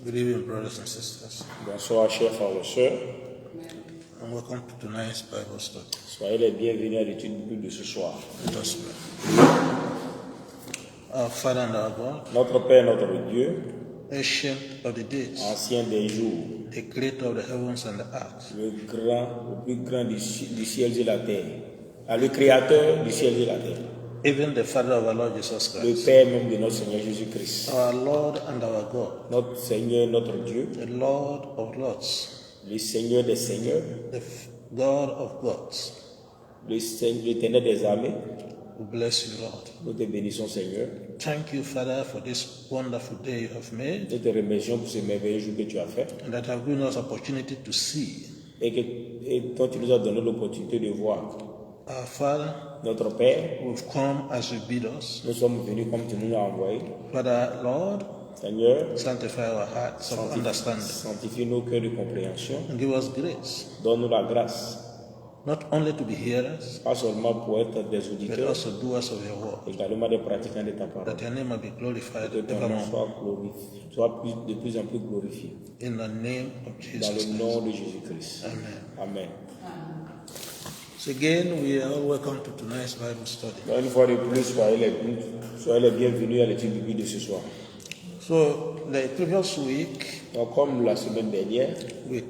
Good evening, brothers and sisters, Bonsoir, chers frères et sœurs. and welcome to tonight's Bible study. Soyez les bienvenus à l'étude biblique de ce soir. Let us pray. Our Father and our God, Notre Père, notre Dieu, ancient of the days, ancien des jours, the creator of the heavens and the earth, le plus grand du ciel et la terre, le créateur du ciel et la terre, even the Father of our Lord Jesus le Christ, Père même de notre Seigneur Jésus-Christ, our Lord and our God, notre Seigneur, notre Dieu, the Lord of lords, le Seigneur des seigneurs, the God of gods. l'Éternel des armées. We bless you, Lord. Nous te bénissons, Seigneur. Thank you, Father, for this wonderful day you have made, Nous te remercions pour ce merveilleux jour que tu as fait and that have given us opportunity to see. et dont tu nous as donné l'opportunité de voir. Our Father, Notre Père, we've come as you bid us. nous sommes venus comme tu nous l'as envoyé. Father, Lord, Seigneur, sanctify our hearts of understanding sanctifie nos cœurs de compréhension. and give us grace, Donne-nous la grâce, not only to be hearers, pas seulement pour être des but auditeurs, also doers of your word, également des pratiquants de ta parole. that your name may be glorified Que ton nom evermore. soit de plus en plus glorifié. In the name of Dans Jesus. le nom de Jésus-Christ. Amen. Amen. So again, we are all welcome to tonight's Bible study. Donc, une fois de plus, soyez les bienvenus à l'étude biblique de ce soir. So the previous week, Donc, comme la semaine dernière, we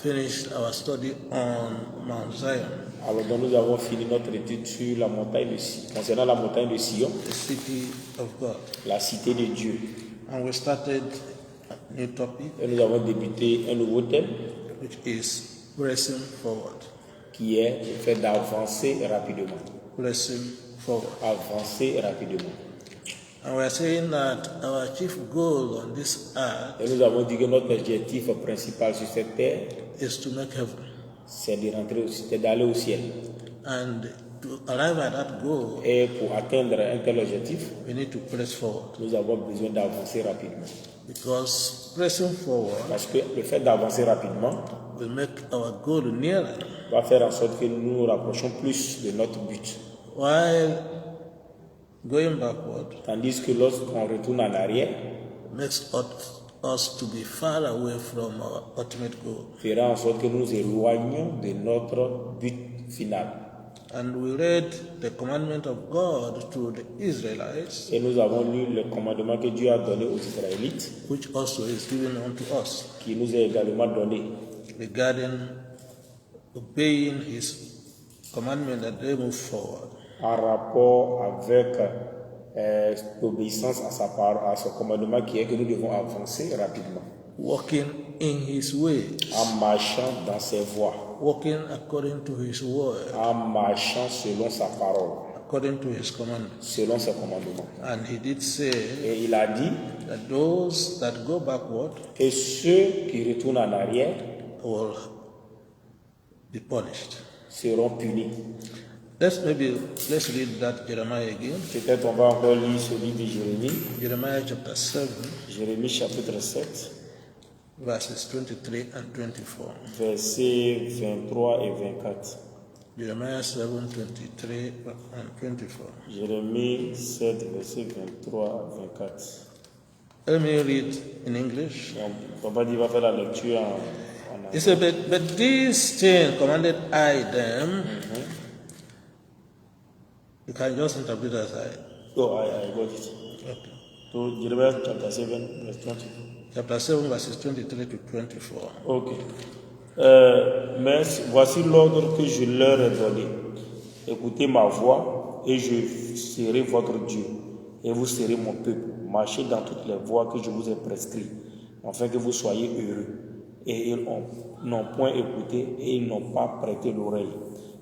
finished our study on Mount Zion, alors donc, nous avons fini notre étude sur la montagne de Sion, concernant la montagne de Sion, the city of God. la cité de Dieu. And we started a new topic, Et nous avons débuté un nouveau thème which is pressing forward. qui est le fait d'avancer rapidement. Pressing forward. Avancer rapidement. And we are saying that our chief goal on this earth Et nous avons dit que notre objectif principal sur cette terre, is to make heaven. c'est d'aller au ciel. And to arrive at that goal, Et pour atteindre un tel objectif, we need to press forward. nous avons besoin d'avancer rapidement. Because pressing forward Parce que le fait d'avancer rapidement will make our goal nearer. va faire en sorte que nous nous rapprochons plus de notre but. While going backward Tandis que lorsqu'on retourne en arrière, makes us to be far away from our ultimate goal. fera en sorte que nous nous éloignons de notre but final. And we read the commandment of God to the Israelites, Et nous avons lu le commandement que Dieu a donné aux Israélites, which also is given unto us, qui nous est également donné regarding obeying His commandment that they move forward. en rapport avec l'obéissance à sa parole, à son commandement qui est que nous devons avancer rapidement, Walking in His ways, en marchant dans ses voies, walking according to His word, en marchant selon sa parole, according to His commandments. selon ses commandements. And He did say Et il a dit that those that go backward que ceux qui retournent en arrière will be punished. seront punis. Let's read that Jeremiah again. Peut-être on va encore lire ce livre de Jérémie, Jeremiah chapter 7, Jérémie chapitre 7, verses 23 and 24. versets 23 et 24. Jeremiah 7, 23 and 24. Jérémie 7, versets 23 à 24. Let me read in English. On va dire, va faire la lecture en It said, but these things commanded I them. You can just interpret as I. Oh, I got it. Okay. So, Jeremiah chapter 7, verse 20. Chapter 7, verses 23 to 24. Ok. Mais voici l'ordre que je leur ai donné. Écoutez ma voix et je serai votre Dieu et vous serez mon peuple. Marchez dans toutes les voies que je vous ai prescrites, afin que vous soyez heureux. Et ils n'ont point écouté et ils n'ont pas prêté l'oreille.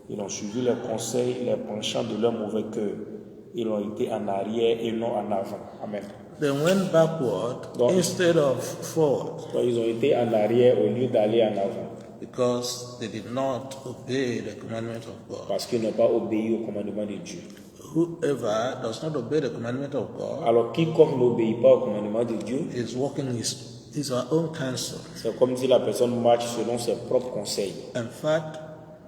Ils ont suivi les conseils, les penchants de leur mauvais cœur. Ils ont été en arrière et non en avant. Amen. They went backward Donc, instead of forward donc, ils ont été en arrière au lieu d'aller en avant. because they did not obey the commandment of God. Parce qu'ils n'ont pas obéi au commandement de Dieu. Whoever does not obey the commandment of God Alors, quiconque n'obéit pas au commandement de Dieu, is walking his our own counsel. c'est comme si la personne marche selon ses propres conseils. In fact,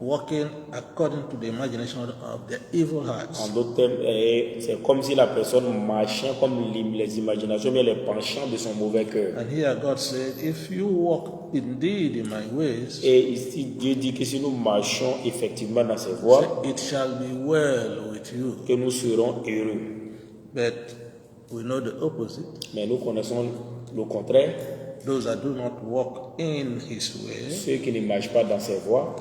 walking according to the imagination of their evil En hearts. d'autres termes, c'est comme si la personne marchait comme les imaginations, mais les penchants de son mauvais cœur. And here God said, if you walk indeed in my ways, Et ici, Dieu dit que si nous marchons effectivement dans ses voies, it shall be well with you. que nous serons heureux. But we know the opposite. Mais nous connaissons le contraire. Those that do not walk in his way, Ceux qui ne marchent pas dans ses voies,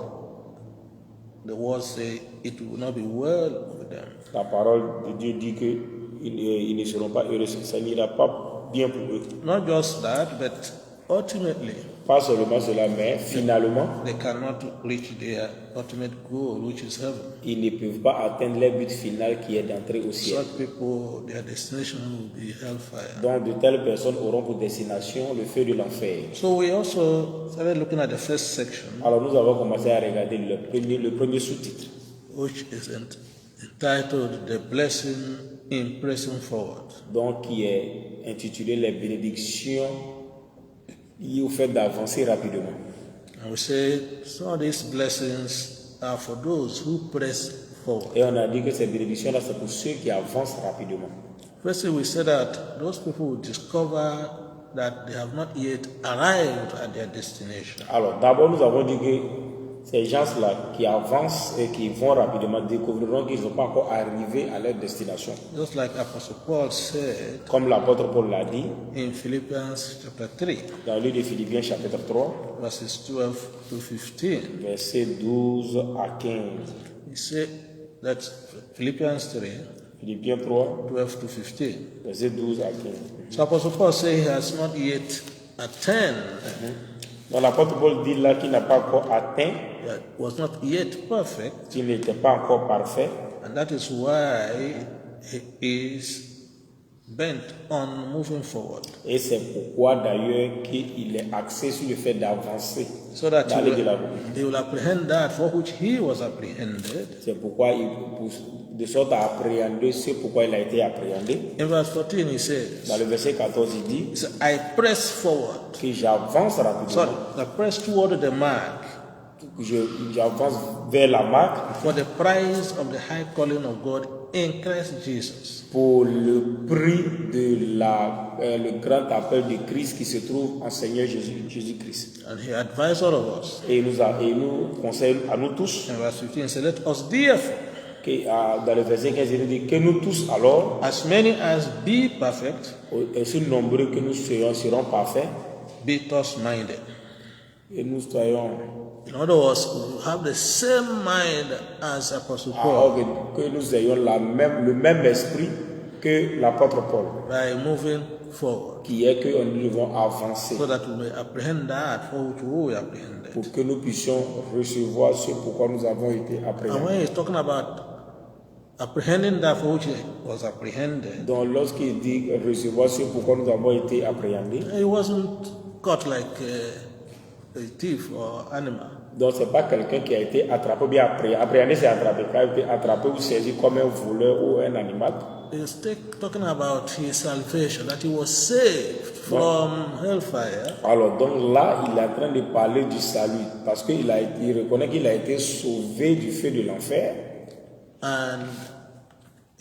the words say it will not be well with them. la parole de Dieu dit qu'ils ne seront pas heureux. Ça n'ira pas bien pour eux. Not just that, but ultimately, Pas seulement cela, mais finalement, they cannot reach their ultimate goal, which is heaven. ils ne peuvent pas atteindre leur but final qui est d'entrer au ciel. Such people, their destination will be hellfire. Donc de telles personnes auront pour destination le feu de l'enfer. So we also started looking at the first section, Alors nous avons commencé à regarder le premier sous-titre, which is entitled The Blessing in Pressing Forward. donc qui est intitulé Les bénédictions liées au fait d'avancer rapidement. And we say some of these blessings are for those who press forward. Et on a dit que ces bénédictions-là, c'est pour ceux qui avancent rapidement. Firstly, we said that those people will discover that they have not yet arrived at their destination. Alors d'abord, nous avons dit que ces gens-là qui avancent et qui vont rapidement découvriront qu'ils ne sont pas encore arrivés à leur destination. Just like Apostle Paul said Comme l'apôtre Paul l'a dit in Philippians chapter 3, dans le livre de Philippiens chapitre 3, verses 12 to 15. versets 12 à 15. He said that Philippians 3, Philippiens 3, 12 to 15. versets 12 à 15. So Apostle Paul said he has not yet attained, Donc l'apôtre Paul dit là qu'il n'a pas encore atteint, that was not yet perfect, qu'il n'était pas encore parfait. and that is why he is bent on moving forward. Et c'est pourquoi d'ailleurs qu'il est axé sur le fait d'avancer, So that d'aller de l'avant. he will apprehend that for which he was apprehended. C'est pourquoi il pousse de sorte à appréhender ce pourquoi il a été appréhendé. In verse 14 he says, Dans le verset 14, il dit he said, I press forward. que j'avance rapidement, Sorry, I press toward the mark j'avance vers la marque for the prize of the high calling of God in Christ Jesus. pour le prix de le grand appel de Christ qui se trouve en Seigneur Jésus-Christ. And he advised all of us. Et il nous conseille à nous tous, In verse 15 he said, let us therefore, dans le verset 15, il dit que nous tous alors, as many as be perfect, aussi nombreux que nous serons parfaits, be thus minded. et nous soyons In other words, we have the same mind as Apostle Paul alors que nous ayons le même esprit que l'apôtre Paul, by moving forward, qui est que nous devons avancer so that we may apprehend that for which we were apprehended. pour que nous puissions recevoir ce pourquoi nous avons été And appréhendés. when he's talking about apprehending that for which he was apprehended, Donc lorsqu'il dit recevoir ce pourquoi nous avons été appréhendés, he wasn't caught like a thief or animal. donc c'est pas quelqu'un qui a été attrapé, bien appréhendé c'est attrapé, qui a été attrapé ou saisi comme un voleur ou un animal. He's talking about his salvation, that he was saved from hellfire, Alors donc là, il est en train de parler du salut parce qu'il reconnaît qu'il a été sauvé du feu de l'enfer and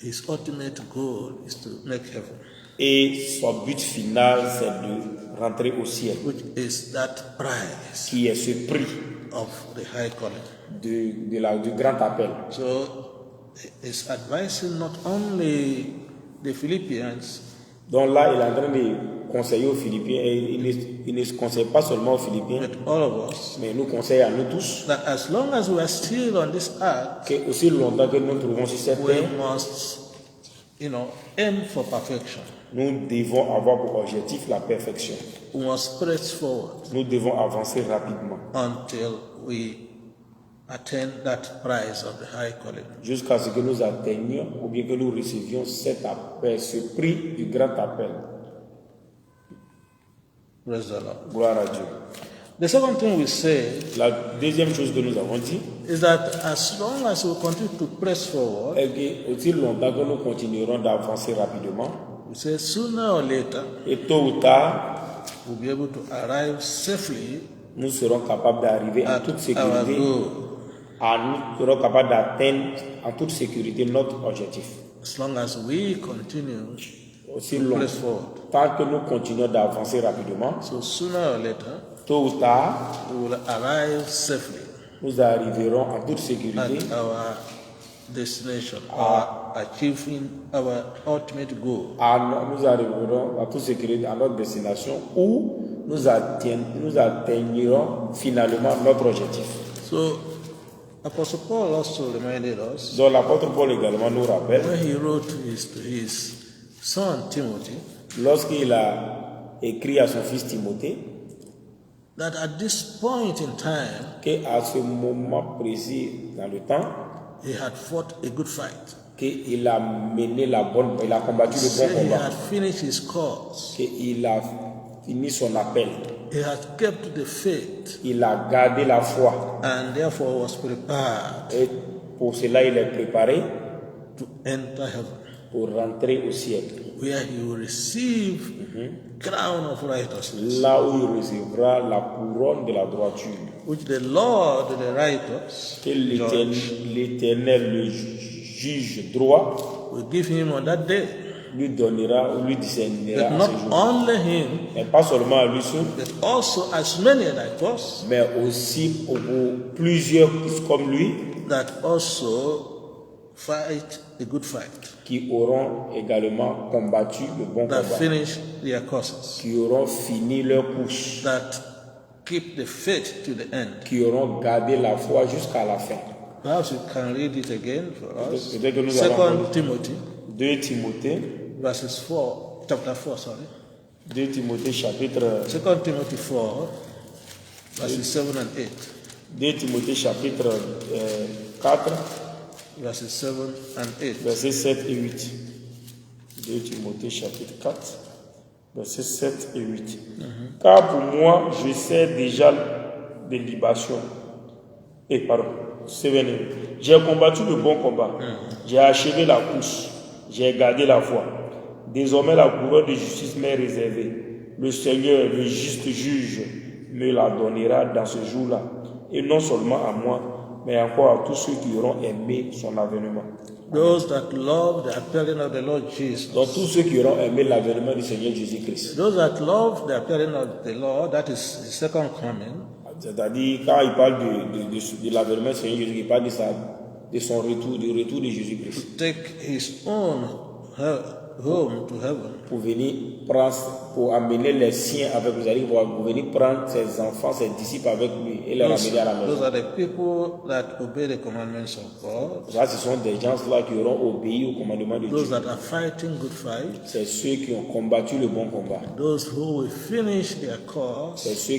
his ultimate goal is to make heaven, et son but final c'est de rentrer au ciel, which is that prize qui est ce prix of the high calling. du grand appel. So he's advising not only the Philippians, Donc là, il est en train de conseiller aux Philippiens, et il ne conseille pas seulement aux Philippiens, but all of us, mais il nous conseille à nous tous that as long as we are still on this earth, que aussi longtemps que nous nous trouvons sur cette we terre, must, aim for perfection. nous devons avoir pour objectif la perfection. We must press forward Nous devons avancer rapidement until we attain that prize of the high calling. jusqu'à ce que nous atteignions ou bien que nous recevions cet appel, ce prix du grand appel. Praise the Lord. Gloire à Dieu. The second thing we say La deuxième chose que nous avons dit is that as long as we continue to press forward, est que aussi longtemps que nous continuerons d'avancer rapidement, we say sooner or later et tôt ou tard, we'll be able to arrive safely nous serons capables d'arriver en at toute our sécurité goal. nous serons capables d'atteindre en toute sécurité notre objectif. As long as we continue Aussi to press forward. tant que nous continuons d'avancer rapidement, So sooner or later, tôt ou tard, we will arrive safely nous arriverons en toute sécurité at our destination, or achieving our ultimate goal. nous arriverons en toute sécurité à notre destination où nous atteignerons finalement notre objectif. So Apostle Paul also reminded us Donc l'apôtre Paul également nous rappelle, when he wrote to his son Timothy, lorsqu'il a écrit à son fils Timothée, that at this point in time, qu'à ce moment précis dans le temps, he had fought a good fight. qu'il a mené il a combattu le Say bon he combat, had finished his course. qu'il a fini son appel, He had kept the faith il a gardé la foi and therefore was prepared et pour cela il est préparé to enter heaven, pour rentrer au ciel, where he will receive crown of righteousness, là où il recevra la couronne de la droiture, which the Lord, the righteous que judge, l'Éternel, le juge droit, will give him on that day. lui donnera ou lui discernera But à not ce jour. only him, Et pas seulement à lui seul, but also as many like us mais aussi pour plusieurs comme lui that also fight a good fight, qui auront également combattu le bon that combat, finish their courses, qui auront fini leur course, that keep the faith to the end. qui auront gardé la foi jusqu'à la fin. Perhaps you can read it again for us. Peut-être que nous allons 2 Timothy 2 Timothée, chapter 4, sorry. 2 Timothée chapitre 2 Timothy 4, verses 7 and 8. 2 Timothée chapitre 4, Verses 7 and 8. versets 7 et 8. 2 Timothée chapitre 4, versets 7 et 8. Car pour moi, je sais déjà des libations. J'ai combattu le bon combat. J'ai achevé la course. J'ai gardé la foi. Désormais, la couronne de justice m'est réservée. Le Seigneur, le juste juge, me la donnera dans ce jour-là. Et non seulement à moi, mais encore à tous ceux qui auront aimé son avènement. Those that love the appearing of the Lord Jesus. Donc tous ceux qui auront aimé l'avènement du Seigneur Jésus-Christ. Those that love the appearing of the Lord, that is the second coming. C'est-à-dire, quand il parle de l'avènement du Seigneur Jésus, il parle de son retour, du retour de Jésus-Christ. To take his own home to heaven. Pour venir prendre, pour amener les siens avec lui, c'est-à-dire pour venir prendre ses enfants, ses disciples avec lui et les ramener à la maison. Those are the people that obey the commandments of God. Ça, ce sont des gens-là qui auront obéi au commandement de Those Dieu. that are fighting good fight. C'est ceux qui ont combattu le bon combat. Those who will finish their course. C'est ceux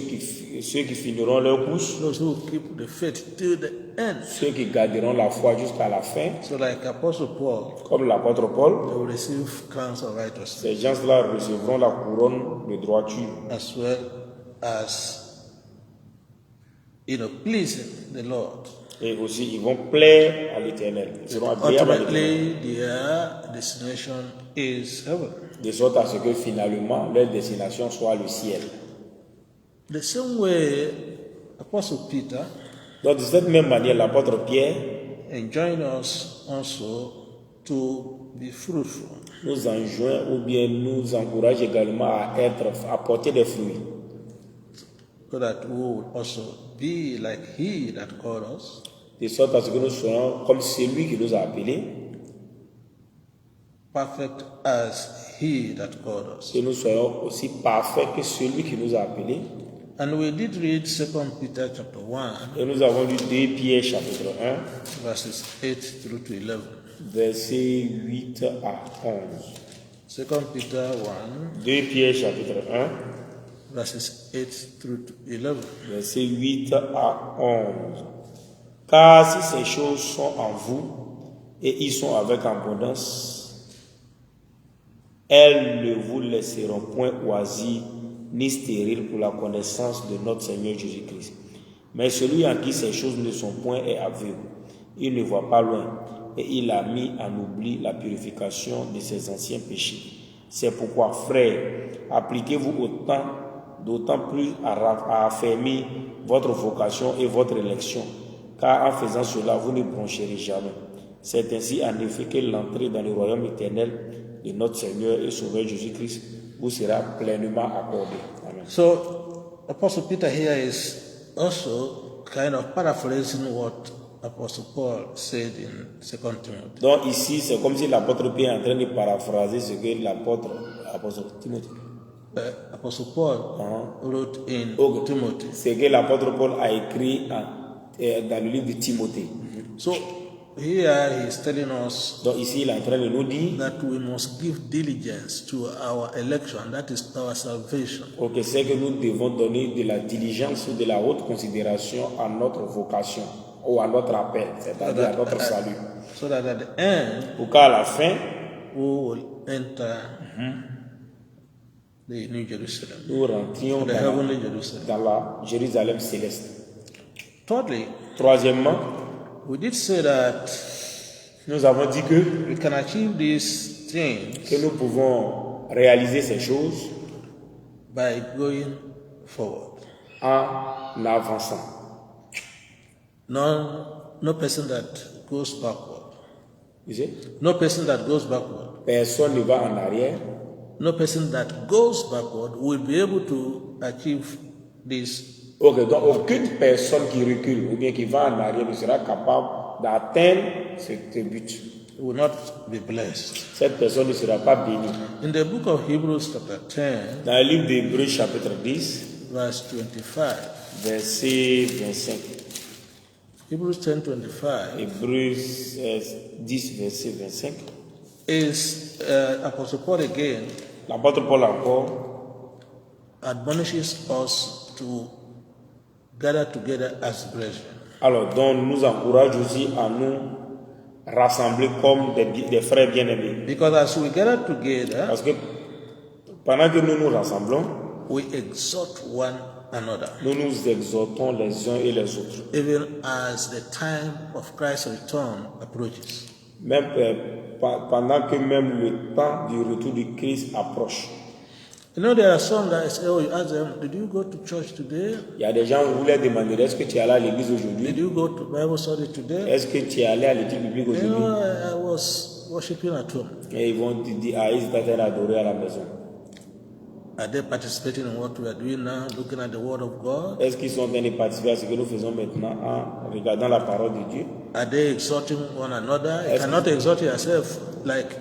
qui finiront leur course. Those who keep the faith till the end. Ceux qui garderont la foi jusqu'à la fin. So like Apostle Paul, Comme l'apôtre Paul, they will receive crowns of righteousness, ces gens-là recevront la couronne de droiture. as well as, pleasing the Lord. Et aussi, ils vont plaire à l'Éternel. Ils seront agréables à l'Éternel. Ultimately, their destination is heaven. De sorte à ce que finalement, leur destination soit le ciel. The same way, Apostle Peter Donc, de cette même manière, l'apôtre Pierre enjoined us also to be fruitful. nous enjoint ou bien nous encourage également à porter des fruits. So that we would also be like he that called us, De sorte à ce que nous soyons comme celui qui nous a appelés, perfect as he that called us. que nous soyons aussi parfaits que celui qui nous a appelés. And we did read 2 Peter chapter 1, Et nous avons lu 2 Pierre chapitre 1, verses 8 through to 11. versets 8 à 11. 2 Peter 1, 2 Pierre chapitre 1, verses 8 through to 11. versets 8 à 11. Car si ces choses sont en vous et ils sont avec abondance, elles ne vous laisseront point oisir ni stérile pour la connaissance de notre Seigneur Jésus-Christ. Mais celui en qui ces choses ne sont point est aveugle. Il ne voit pas loin et il a mis en oubli la purification de ses anciens péchés. C'est pourquoi, frères, appliquez-vous d'autant plus à affermir votre vocation et votre élection. car en faisant cela, vous ne broncherez jamais. C'est ainsi en effet que l'entrée dans le royaume éternel de notre Seigneur et Sauveur Jésus-Christ vous sera pleinement accordée. Amen. So, Apostle Peter here is also kind of paraphrasing what Apostle Paul said in 2 Timothy. Donc ici, c'est comme si l'apôtre Pierre est en train de paraphraser ce que l'apôtre Timothée. Apostle Paul wrote in Timothy. C'est que l'apôtre Paul a écrit dans le livre de Timothée. So, here he is telling us Donc ici, il est en train de nous dire that we must give diligence to our election, that is our salvation. que c'est que nous devons donner de la diligence ou de la haute considération à notre vocation ou à notre appel, c'est-à-dire à notre salut. So that at the end, Pour qu'à la fin, we will enter the New Jerusalem, nous rentrions the heavenly Jerusalem. dans la Jérusalem céleste. Thirdly, Troisièmement, we did say that nous avons dit que we can achieve these things nous pouvons réaliser ces choses by going forward. en avançant. No person that goes backward. Vous savez, No person that goes backward. personne ne va en arrière. No person that goes backward will be able to achieve this. Ok, donc aucune personne qui recule ou bien qui va en arrière ne sera capable d'atteindre ce but. Will not be blessed. Cette personne ne sera pas bénie. In the book of Hebrews chapter 10, Dans le livre d'Hébreux chapitre 10, verse 25, verset 25. Hebrews 10:25 Hébreux 10, verset 25. is Apostle Paul again L'apôtre Paul encore admonishes us to gather together as brethren. alors donc nous encourage aussi à nous rassembler comme des frères bien-aimés. Because as we gather together, Parce que pendant que nous nous rassemblons, we exhort one another, nous nous exhortons les uns et les autres. even as the time of Christ's return approaches. Même pendant que même le temps du retour de Christ approche. You know, there are some guys, oh, you ask them, did you go to church today? Il y a des gens où vous leur demandez, est-ce que tu es allé à l'église aujourd'hui? Did you go to Bible study today? Est-ce que tu es allé à l'étude biblique You aujourd'hui? know, I was worshiping at home. Et ils vont te dire, ils sont en train d'adorer à la maison. Are they participating in what we are doing now, looking at the Word of God? Est-ce qu'ils sont en train de participer à ce que nous faisons maintenant en regardant la parole de Dieu? Are they exhorting one another? You cannot exhort yourself like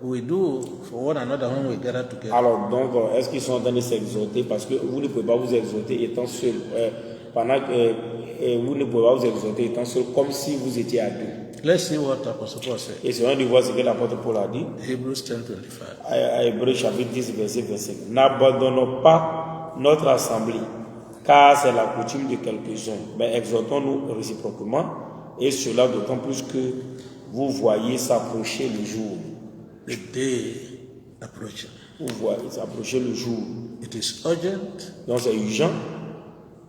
we do for one another when we gather together. Alors donc, est-ce qu'ils sont en train de s'exhorter? Parce que vous ne pouvez pas vous exhorter étant seul. Pendant que vous ne pouvez pas vous exhorter étant seul, comme si vous étiez à deux. Let's see what Apostle Paul said. Et c'est on de voir ce que l'apôtre Paul a dit. Hebrews 10:25. À Hébreux chapitre 10, verset 25. N'abandonnons pas notre assemblée, car c'est la coutume de quelques-uns. Mais exhortons-nous réciproquement, et cela d'autant plus que vous voyez s'approcher le jour. The day approaching. Vous voyez s'approcher le jour. It is urgent Donc c'est urgent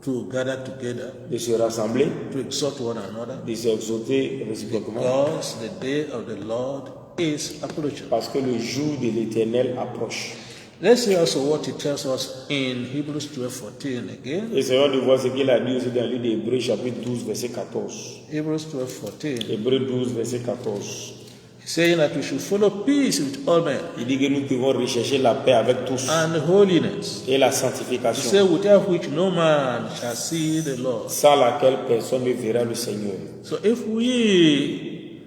to gather together, de se rassembler, to exhort one another, de s'exhorter réciproquement, because the day of the Lord is approaching. parce que le jour de l'Éternel approche. Let's see also what he tells us in Hebrews 12:14 again. Et c'est on de voir ce qu'il a dit aussi dans le livre d'Hébreux chapitre 12, verset 14. Hebrews 12:14. Hébreux 12, verset 14. Saying that we should follow peace with all men Il dit que nous devons rechercher la paix avec tous and holiness, et la he sanctification, said, without which no man shall see the Lord. sans laquelle personne ne verra le Seigneur. So if we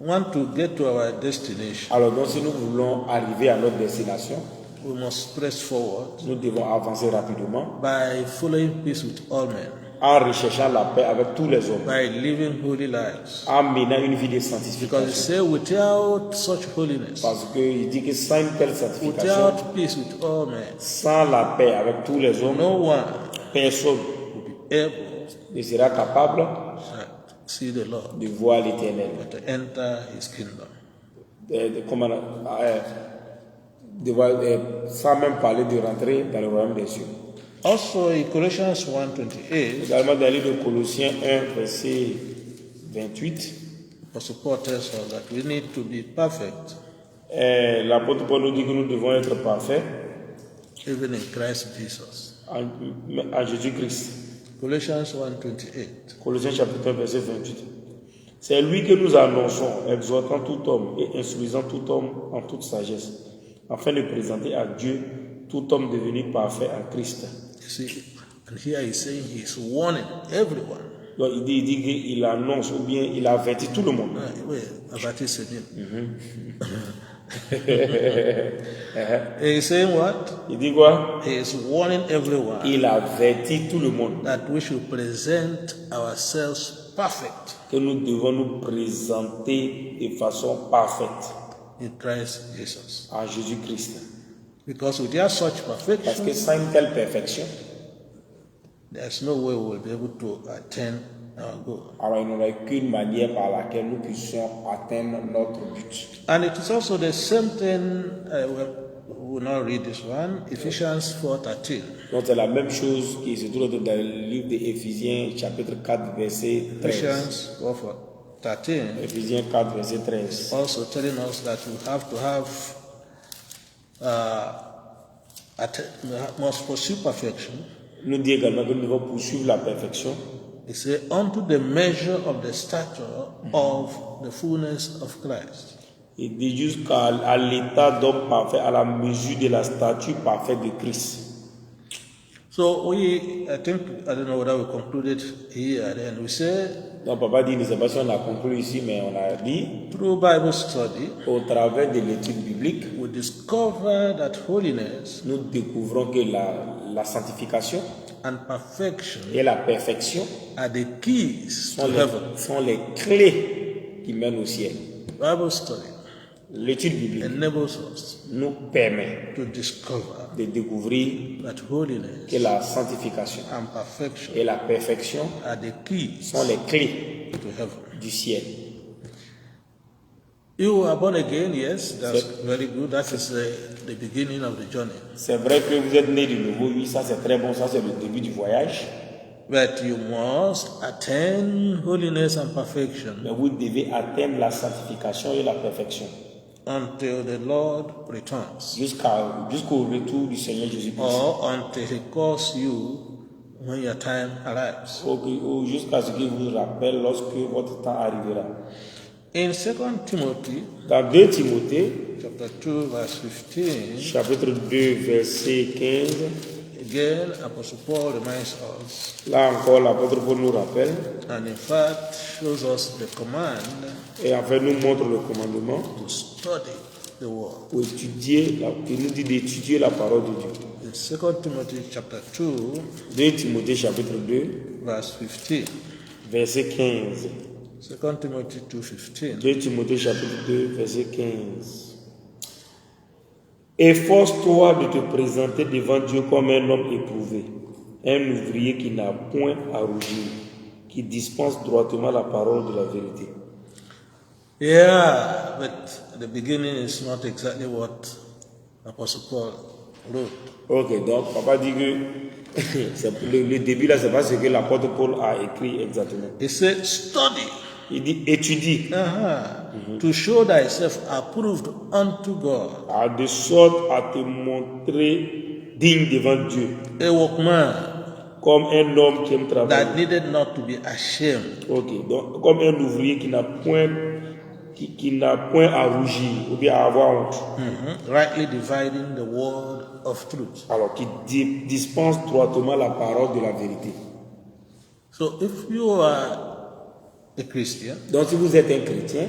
want to get to our destination, Alors donc si nous voulons arriver à notre destination, we must press forward nous devons avancer rapidement by following peace with all men, en recherchant la paix avec tous les hommes, by living holy lives. en menant une vie de Because he sanctification. said, without such holiness, Parce qu'il dit que sans une telle sanctification, without peace with all men, sans la paix avec tous les hommes, no one personne will be able ne sera capable to see the Lord, de voir l'Éternel. but to enter his kingdom. Sans même parler de rentrer dans le royaume des cieux. Also in Colossians 1:28, Également dans le livre de Colossiens 1, verset 28, Apostle Paul tells us that we need to be perfect, l'apôtre Paul nous dit que nous devons être parfaits even in Christ Jesus. en Jésus-Christ. Colossians 1:28. Colossiens chapitre 1, verset 28. C'est lui que nous annonçons, exhortant tout homme et instruisant tout homme en toute sagesse, afin de présenter à Dieu tout homme devenu parfait en Christ. You see, and here he's saying he's warning everyone. Donc il dit qu'il annonce ou bien il avertit tout le monde. Oui, avertir c'est bien. He's saying what? Il dit quoi? He is warning everyone Il avertit tout le monde that we should present ourselves perfect que nous devons nous présenter de façon parfaite in Christ Jesus. en Jésus-Christ. Because without such Parce perfection, que sans une telle perfection, there's no way we will be able to attain our goal. alors il n'y aurait qu'une manière par laquelle nous puissions atteindre notre but. And it is also the same thing, we will not read this one, Ephesians 4:13. Donc c'est la même chose qui se trouve dans le livre d'Éphésiens chapitre 4 verset 13. Ephesians 4:13 Éphésiens 4 verset 13. also telling us that we have to have, we must pursue perfection. Nous dit également que nous devons poursuivre la perfection. It says, unto the measure of the stature of the fullness of Christ. Il dit jusqu'à l'état d'homme parfait, à la mesure de la stature parfaite de Christ. So I don't know whether we concluded here, and we say, Donc papa dit, ne sais pas si on a conclu ici, mais on a dit, through Bible study, au travers de l'étude biblique, we discover that holiness nous découvrons que la sanctification and perfection et la perfection are the keys to heaven. sont les clés qui mènent au ciel. Bible study L'étude biblique enables us nous permet to discover de découvrir that holiness que la sanctification and perfection et la perfection are the keys sont les clés to heaven. du ciel. You are born again, yes, that's very good. That is the beginning of the journey. C'est vrai que vous êtes né de nouveau, oui, ça c'est très bon, ça c'est le début du voyage. But you must attain holiness and perfection Mais vous devez atteindre la sanctification et la perfection until the Lord returns, jusqu'au retour du Seigneur Jésus-Christ. or until He calls you when your time arrives. Ou jusqu'à ce qu'il vous rappelle lorsque votre temps arrivera. In 2 Timothy Dans 2 Timothée, chapter 2, verse 15, chapitre 2, verset 15, again, Apostle Paul reminds us, là encore l'apôtre Paul nous rappelle, and in fact shows us the command et en fait nous montre le commandement to study the word. pour étudier, il nous dit d'étudier la parole de Dieu. In 2 Timothy chapter 2, 2 Timothée chapitre 2, verse 15. verset 15. 2 Timothy 2:15. 2 Timothée chapitre 2, verset 15. Efforce-toi de te présenter devant Dieu comme un homme éprouvé, un ouvrier qui n'a point à rougir, qui dispense droitement la parole de la vérité. Yeah, but the beginning is not exactly what Apostle Paul wrote. Ok, donc papa dit que le début là, c'est pas ce que l'apôtre Paul a écrit exactement. He said, study Il dit étudie, to show thyself approved unto God, de sorte à te montrer digne devant Dieu, a workman comme un homme qui aime that travailler. needed not to be ashamed, Ok, donc comme un ouvrier qui n'a point à rougir ou bien à avoir honte. rightly dividing the word of truth. Alors qui dispense droitement la parole de la vérité. So if you are a Christian, Donc si vous êtes un chrétien,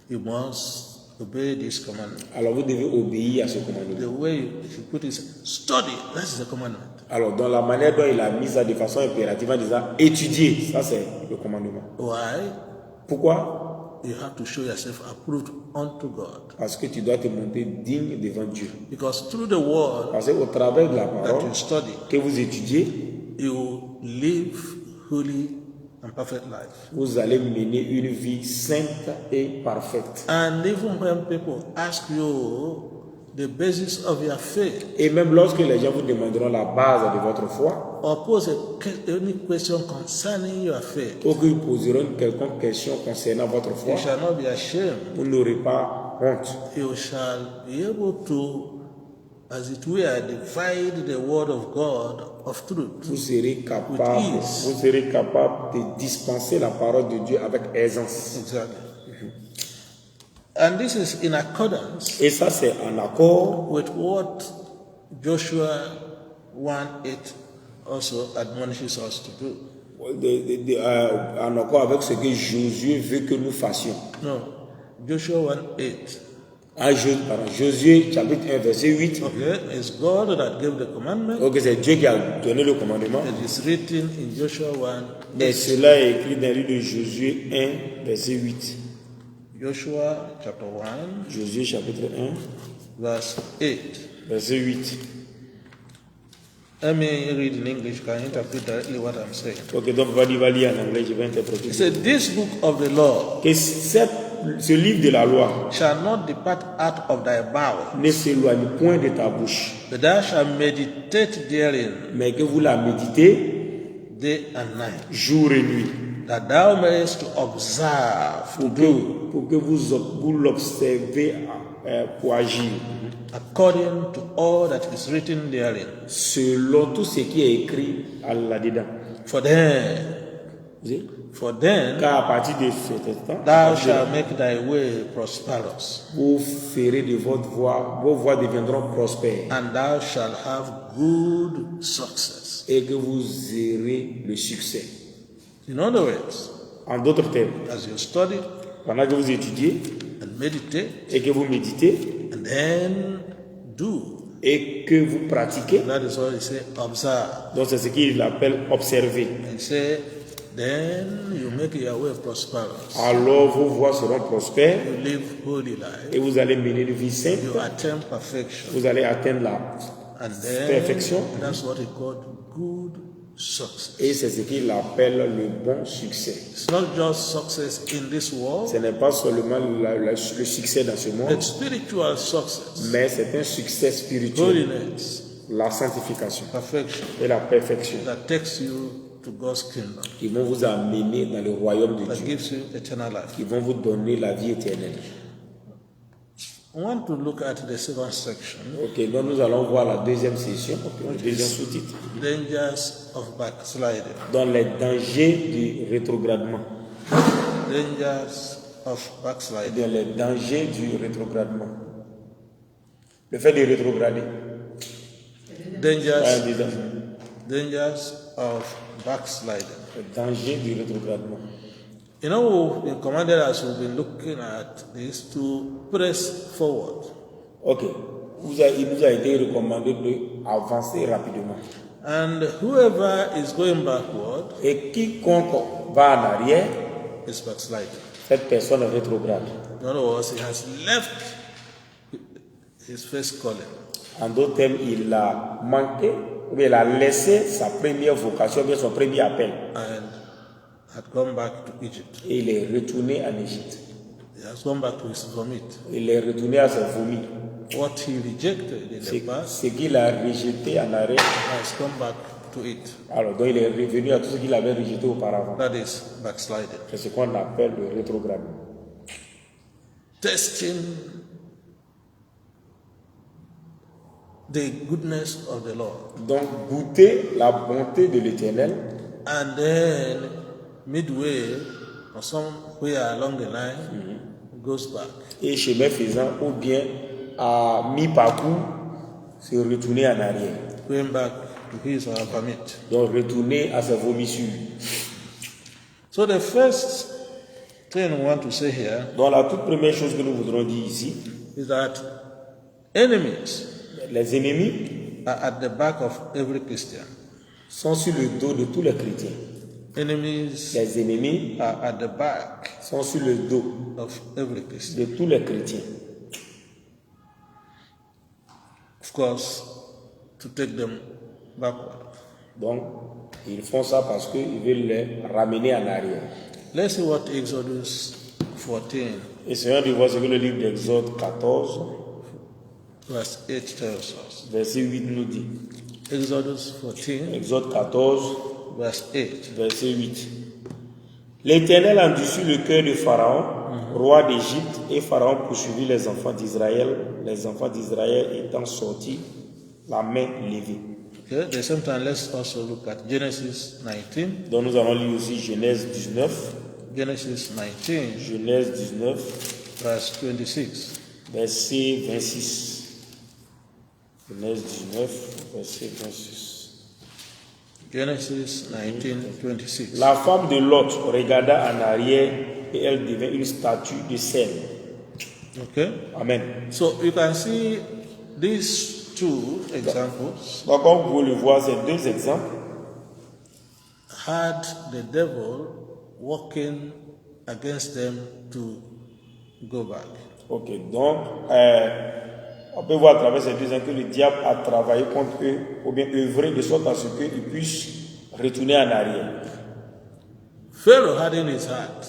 you must obey this commandment. alors vous devez obéir à ce commandement. The way you put it, study, that's the commandment. Alors dans la manière dont il a mis ça de façon impérative en disant étudier, ça c'est le commandement. Why? Pourquoi? You have to show yourself approved unto God. Parce que tu dois te montrer digne devant Dieu. Because through the word Parce qu'au travers de la that parole you study, que vous étudiez, you live holy and perfect life. vous allez mener une vie sainte et parfaite. And even when people ask you the basis of your faith, Et même lorsque les gens vous demanderont la base de votre foi, or pose any question concerning your faith, ou qu'ils poseront une quelconque question concernant votre foi, you shall not be ashamed. vous n'aurez pas honte. You shall be able to as it were, divide the word of God of truth. vous serez capable de dispenser la parole de Dieu avec aisance. Exactly. And this is in accordance Et ça, c'est en accord with what Joshua 1:8 also admonishes us to do. en accord avec ce que Josué veut que nous fassions. No, Joshua 1:8. Josué chapitre 1 verset 8. Okay, it's God that gave the commandment. Ok, c'est Dieu qui a donné le commandement. It is written in Joshua 1. Mais cela est écrit dans le livre de Josué 1 verset 8. Joshua chapter 1. Josué chapitre 1 verse 8. verset 8. Let me read in English. Can you interpret directly what I'm saying? Ok, donc va lire en anglais, je vais interpréter. It said, this book of the law Que ce livre de la loi shall not depart out of thy mouth, ne s'éloigne point de ta bouche, but thou shalt meditate therein mais que vous la méditez day and night, jour et nuit, that thou mayest observe to do pour que vous l'observez pour agir, according to all that is written therein. selon tout ce qui est écrit là-dedans. For then, Car à partir de cet instant, thou shalt make thy way prosperous, vous ferez de vos voies deviendront prospères, and thou shalt have good success. et que vous aurez le succès. In other words, En d'autres termes, as you study pendant que vous étudiez and meditate, et que vous méditez and then do. et que vous pratiquez, That is what he say, observe. donc c'est ce qu'il appelle observer. And say, then you make your way prosperous. Alors vos voies seront prospères You live holy life. et vous allez mener une vie sainte, You attain perfection. vous allez atteindre la And then perfection, that's what he called good success. et c'est ce qu'il appelle le bon succès. It's not just success in this world, Ce n'est pas seulement le succès dans ce monde, but spiritual success, mais c'est un succès spirituel, holiness, la sanctification perfection et la perfection that takes you to God's kingdom, qui vont vous amener dans le royaume de that Dieu, gives you eternal life. qui vont vous donner la vie éternelle. I want to look at the second section, Ok, donc nous allons voir la deuxième session, le deuxième sous-titre, dangers of backsliding. dans les dangers du rétrogradement. Dangers of backsliding. Dans les dangers du rétrogradement. Le fait de rétrograder. Dangers of backsliding. Le danger du rétrogradement. You know, we've been commanded as we've been looking at this to press forward. Ok, il nous a été recommandé d'avancer rapidement. And whoever is going backward Et quiconque va en arrière, is backsliding. cette personne rétrograde. In other words, he has left his first calling. En d'autres termes, il a manqué, ou bien il a laissé sa première vocation, bien son premier appel. And had gone back to Egypt. Et il est retourné en Égypte. He has gone back to his vomit. Il est retourné à ses vomis. What he rejected in the past Ce qu'il a rejeté en arrière, has come back to it. alors donc il est revenu à tout ce qu'il avait rejeté auparavant. That is backsliding. C'est ce qu'on appelle le rétrogradement. Testing the goodness of the Lord. Donc goûter la bonté de l'Éternel, And then midway or somewhere along the line goes back. et chemin faisant, ou bien à mi-parcours, se retourner en arrière. Going back to his or her vomit. Donc retourner à ses vomissures. So the first thing we want to say here Donc la toute première chose que nous voudrons dire ici, is that enemies les ennemis are at the back of every Christian. sont sur le dos de tous les chrétiens. Enemies Les ennemis are at the back sont sur le dos of every Christian. de tous les chrétiens. Of course, to take them backward. Donc, ils font ça parce qu'ils veulent les ramener en arrière. Let's see what Exodus 14, Essayons de voir ce que le livre d'Exode 14, verse 8 tells us. verset 8 nous dit. Exodus 14, Exode 14, verse 8. verset 8. L'Éternel endurcit le cœur de Pharaon, roi d'Égypte, et Pharaon poursuivit les enfants d'Israël, les enfants d'Israël étant sortis, la main levée. Okay, the same time, let's also look at Genesis 19. Donc nous allons lire aussi Genèse 19. Genesis 19, Genèse 19, verse 26. verset 26. Genèse 19, verset 26. Genesis 19, 26. La femme de Lot regarda en arrière et elle devint une statue de sel. Okay, Amen. so you can see these two examples Donc comme vous pouvez le voir, ces deux exemples had the devil working against them to go back. Ok, donc on peut voir à travers ces deux exemples que le diable a travaillé contre eux, ou bien œuvré de sorte à ce qu'ils puissent retourner en arrière. Pharaoh had in his heart,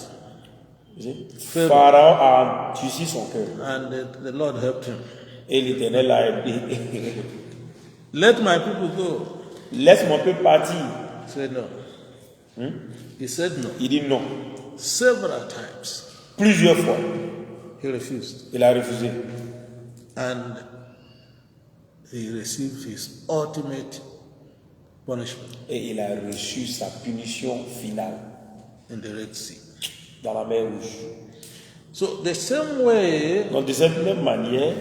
Pharaon a endurci son cœur and the Lord helped him. et l'Éternel l'a aidé. Let my people go. Laisse mon peuple partir. He said no. He said no. Il dit non. Several times Plusieurs fois, he refused, il a refusé. and he received his ultimate punishment Et il a reçu sa punition finale in the Red Sea. dans la mer Rouge. So the same way, Donc de cette même manière,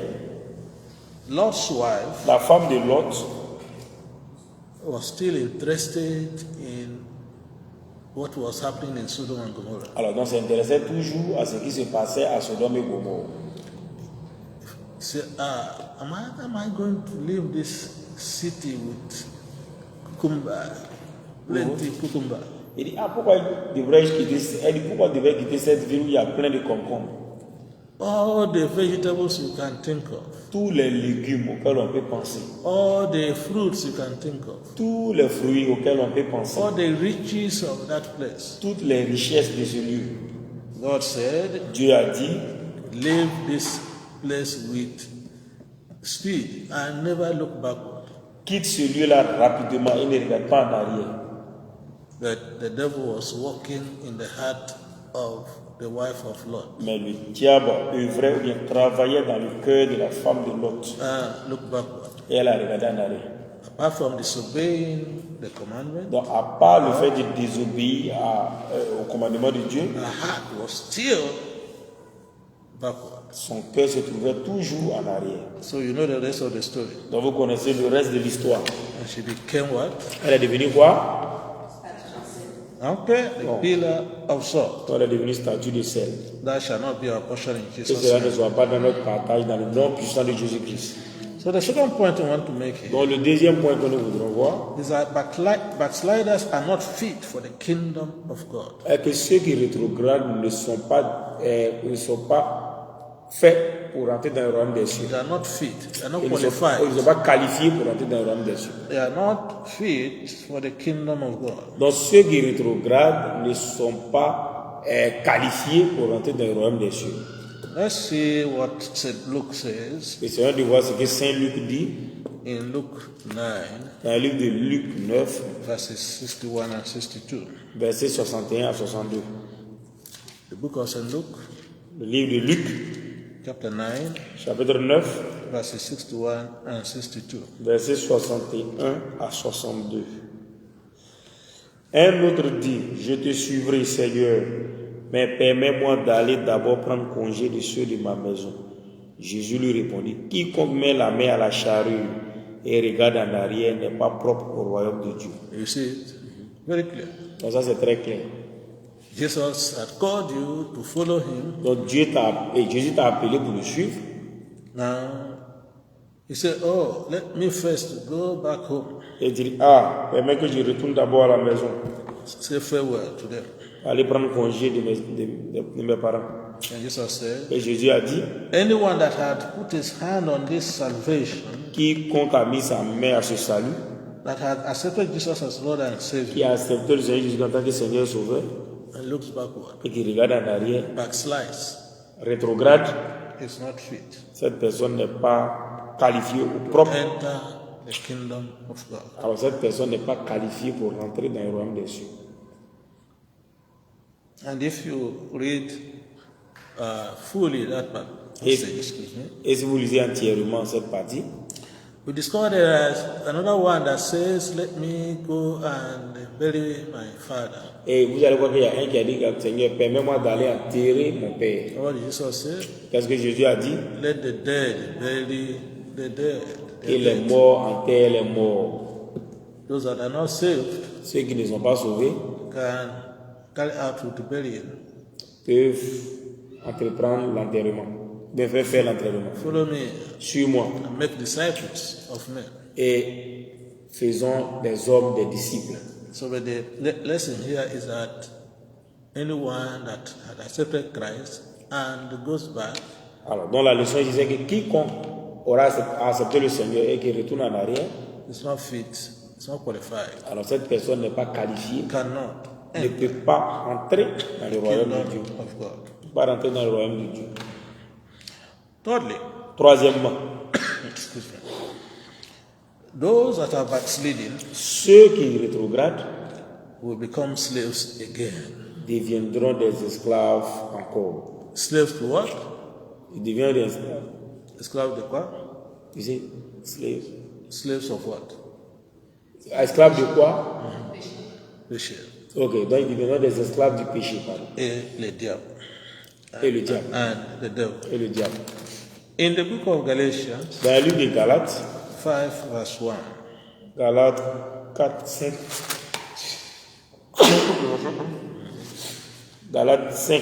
Lot's wife la femme de Lot was still interested in what was happening in Sodom and Gomorrah. alors donc s'intéressait toujours à ce qui se passait à Sodome et Gomorrhe. He said, am I going to leave this city with cucumber, plenty cucumber? Il dit, pourquoi devrais-je quitter, elle dit, pourquoi devrais-je quitter cette ville où il y a plein de concombres? All the vegetables you can think of, Tous les légumes auxquels on peut penser, all the fruits you can think of, tous les fruits auxquels on peut penser, all the riches of that place. toutes les richesses de ce lieu. God said, Dieu a dit, leave this place with speed and never look backward. quitte ce lieu-là rapidement et ne regarde pas en arrière. But the devil was working in the heart of the wife of Lot. Mais le diable œuvrait ou bien travaillait dans le cœur de la femme de Lot. Look backward. Et elle a regardé en arrière. Apart from disobeying the commandment, Donc, à part le fait de désobéir au commandement de Dieu, her heart was still backward. son cœur se trouvait toujours en arrière. So you know the rest of the story. Donc, vous connaissez le reste de l'histoire. And she became what? Elle est devenue quoi? Okay, the pillar of salt. Elle est devenue statue de sel. That shall not be our portion in Que Jesus' cela ne name. soit pas dans notre partage, dans le nom puissant de Jésus-Christ. So the second point I want to make here Donc, le deuxième point que nous voudrons voir is that backsliders are not fit for the kingdom of God. est que ceux qui rétrogradent ne sont pas faits pour entrer dans le royaume des cieux. They are not fit. They are not Ils ne qualified. sont pas qualifiés pour entrer dans le royaume des cieux. They are not fit for the kingdom of God. Donc ceux qui rétrogradent ne sont pas qualifiés pour entrer dans le royaume des cieux. Let's see what St. Luke says Essayons de voir ce que Saint Luc dit in Luke 9, dans le livre de Luc 9, verses 61 and 62. versets 61 à 62. The book of St. Luke, Le livre de Luc, chapter 9, chapitre 9, verses 61 and 62. versets 61 à 62. Un autre dit, je te suivrai, Seigneur, mais permets-moi d'aller d'abord prendre congé de ceux de ma maison. Jésus lui répondit, quiconque met la main à la charrue et regarde en arrière n'est pas propre au royaume de Dieu. You see it? Very clear. Donc ça c'est très clair. Jesus had called you to follow him. Donc Jésus t'a appelé pour le suivre. Now, he said, oh, let me first go back home. Et il dit, permets que je retourne d'abord à la maison. Say farewell to them. Aller prendre congé de mes parents. And Jesus said, Et Jésus a dit, anyone that had put his hand on this salvation, quiconque a mis sa main à ce salut, that had accepted Jesus as Lord and qui Savior, a accepté le Seigneur Jésus en tant que Seigneur Sauveur, and looks backward, et qui regarde en arrière, backslides, rétrograde, is not fit. cette personne n'est pas qualifiée ou propre. Enter the kingdom of God. Alors cette personne n'est pas qualifiée pour rentrer dans le royaume des cieux. And if you read fully that Et si vous lisez entièrement cette partie, we discover there is another one that says, let me go and bury my father. et vous allez voir qu'il y a un qui a dit, Seigneur, permets-moi d'aller enterrer mon père. What did Jesus say? Qu'est-ce que Jésus a dit? Let the dead bury the dead. Et les morts enterrent les morts. Those that are not saved Ceux qui ne sont pas sauvés can carry out the burial. peuvent entreprendre l'enterrement, peuvent faire l'enterrement. Follow me Suis-moi and make disciples of men. et faisons des hommes, des disciples. So but the lesson here is that anyone that had accepted Christ and goes back Alors, dans la leçon, il disait que quiconque aura accepté le Seigneur et qui retourne en arrière, is not fit, is not qualified, alors cette personne n'est pas qualifiée, cannot ne peut pas entrer dans le royaume de Dieu. kingdom of God. Ne peut pas rentrer dans le royaume de Dieu. Thirdly, Troisièmement, excuse me, those that are backsliding ceux qui rétrogradent will become slaves again. deviendront des esclaves encore. Slaves to what? Ils deviennent des esclaves. Esclaves de quoi? Tu sais, slaves. Slaves of what? Esclaves de quoi? Péché. Ok, donc ils deviendront des esclaves du péché, pardon. Et le diable. Et le diable. And the devil. Et le diable. In the book of Galatians Dans le livre de Galates, 5 verse 1, Galates 4, 5. Galates 5.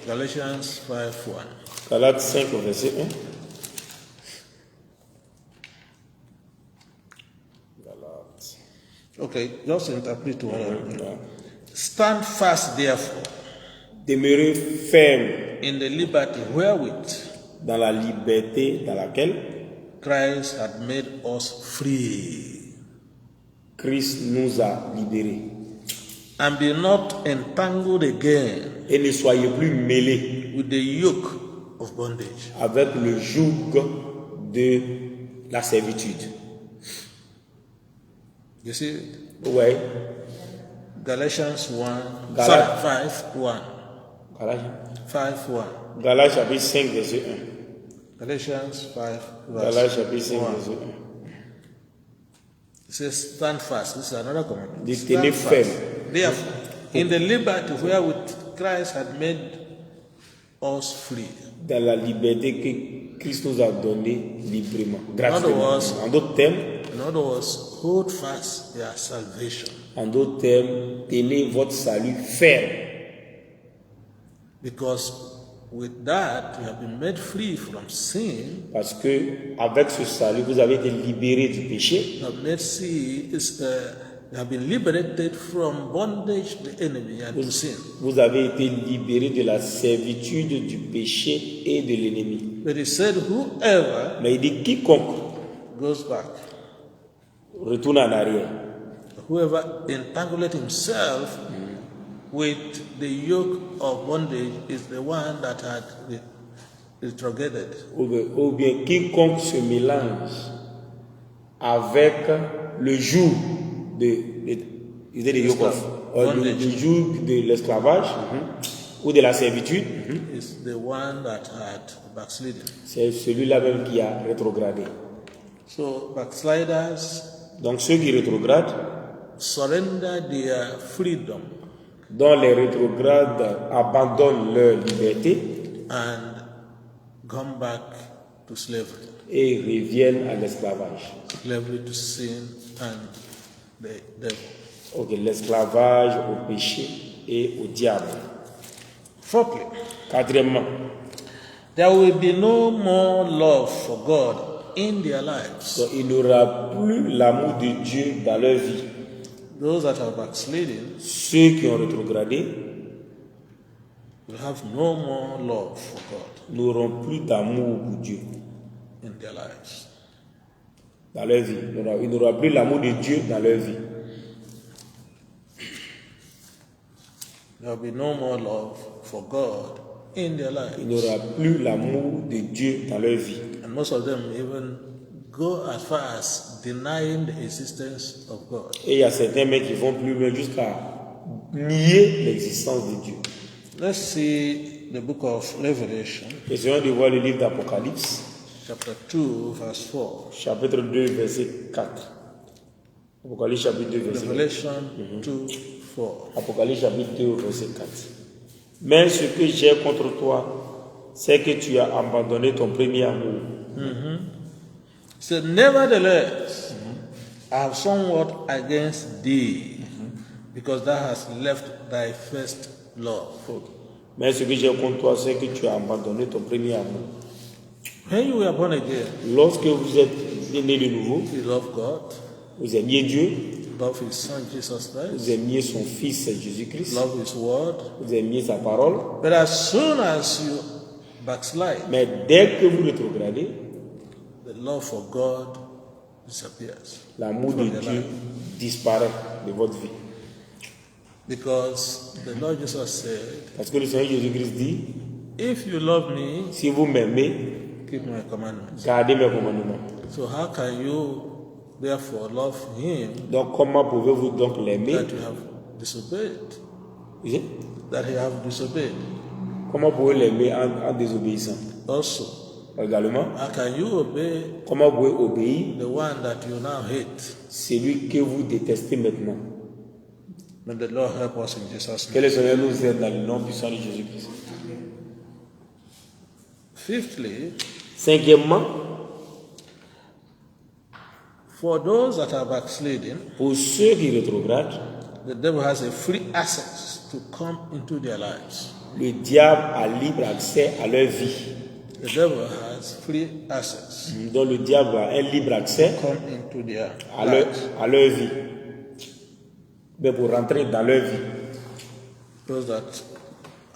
Galatians 5 1. Galates 5 au verset 1. Galates. Okay, just interpret one. Voilà. Stand fast, therefore, Demeurez ferme in the liberty wherewith dans la liberté dans laquelle Christ had made us free, Christ nous a libérés. and be not entangled again Et ne soyez plus mêlés with the yoke of bondage. avec le joug de la servitude. You see, Ouais. Galatians 1, Gal- 5 1. Galates 5 1. Galates chapitre 5 verset 1. Galatians 5 Galates verse chapitre 5 1. verset 1. It says, stand fast. This is another commandment. Dit, Stand tenez fast. ferme. Therefore, in the liberty wherewith Christ had made us free. Dans la liberté que Christ nous a donnée librement, gratuitement. In other words- En d'autres termes, In other words, hold fast their salvation. en d'autres termes, tenez votre salut ferme. Because with that, you have been made free from sin. Parce que avec ce salut, vous avez été libérés du péché. You have, you have been liberated from bondage to the enemy and to sin. Vous avez été libérés de la servitude du péché et de l'ennemi. But he said, whoever Mais il dit quiconque goes back, retourne en arrière, whoever entangled himself with the yoke of bondage is the one that had retrograded. ou bien quiconque se mélange avec le joug le joug de l'esclavage ou de la servitude, Is the one that had backslidden. c'est celui-là même qui a rétrogradé. So backsliders Donc ceux qui rétrogradent, surrender their freedom dont les rétrogrades abandonnent leur liberté and come back to slavery. et reviennent à l'esclavage. Slavery to sin and the devil. Ok, l'esclavage au péché et au diable. Fourthly, Quatrièmement, there will be no more love for God in their lives. donc, il n'y aura plus l'amour de Dieu dans leur vie. Those that are backsliding Ceux qui ont rétrogradé will have no more love for God n'auront plus d'amour pour Dieu in their lives. dans leur vie. Il n'aura plus l'amour de Dieu dans leur vie. There will be no more love for God in their Il lives. n'aura plus l'amour de Dieu dans leur vie. And most of them even go as far as denying the existence of God. Et il y a certains mecs qui vont plus loin jusqu'à nier l'existence de Dieu. Let's see the book of Revelation, essayons de voir le livre d'Apocalypse, chapter 2, verse 4. chapitre 2, verset 4. Apocalypse chapitre 2, verset 4. Revelation 2, 4. Apocalypse chapitre 2, verset 4. Mais ce que j'ai contre toi, c'est que tu as abandonné ton premier amour. So, nevertheless, I have somewhat against thee, because thou hast left thy first love. Mais ce que j'ai contre toi, c'est que tu as abandonné ton premier amour. When you were born again, Lorsque vous êtes né de nouveau, you love God, vous aimiez Dieu, love His Son Jesus Christ, vous aimiez son Fils Jésus-Christ, love His Word. vous aimiez sa parole. But as soon as you backslide, Mais dès que vous rétrogradez, the love for God disappears. l'amour de Dieu disparaît de votre vie. Because the Lord Jesus said, Parce que le Seigneur Jésus-Christ dit, if you love me, si vous m'aimez, keep my commandments. gardez mes commandements. So how can you therefore love Him Donc comment pouvez-vous donc l'aimer? that you have disobeyed? Oui. That He have disobeyed. Comment pouvez-vous l'aimer en désobéissant? Also, Également, how can you obey comment pouvez vous obéir the one that you now hate? celui que vous détestez maintenant? May the Lord help us in Jesus' Que name. le Seigneur nous aide dans le nom puissant de Jésus-Christ. Fifthly, Cinquièmement, for those that are backsliding, pour ceux qui rétrogradent, the devil has a free access to come into their lives. le diable a libre accès à leur vie. The devil has free access Donc le diable a un libre accès to come into their à lives. leur vie. Mais pour rentrer dans leur vie. Those that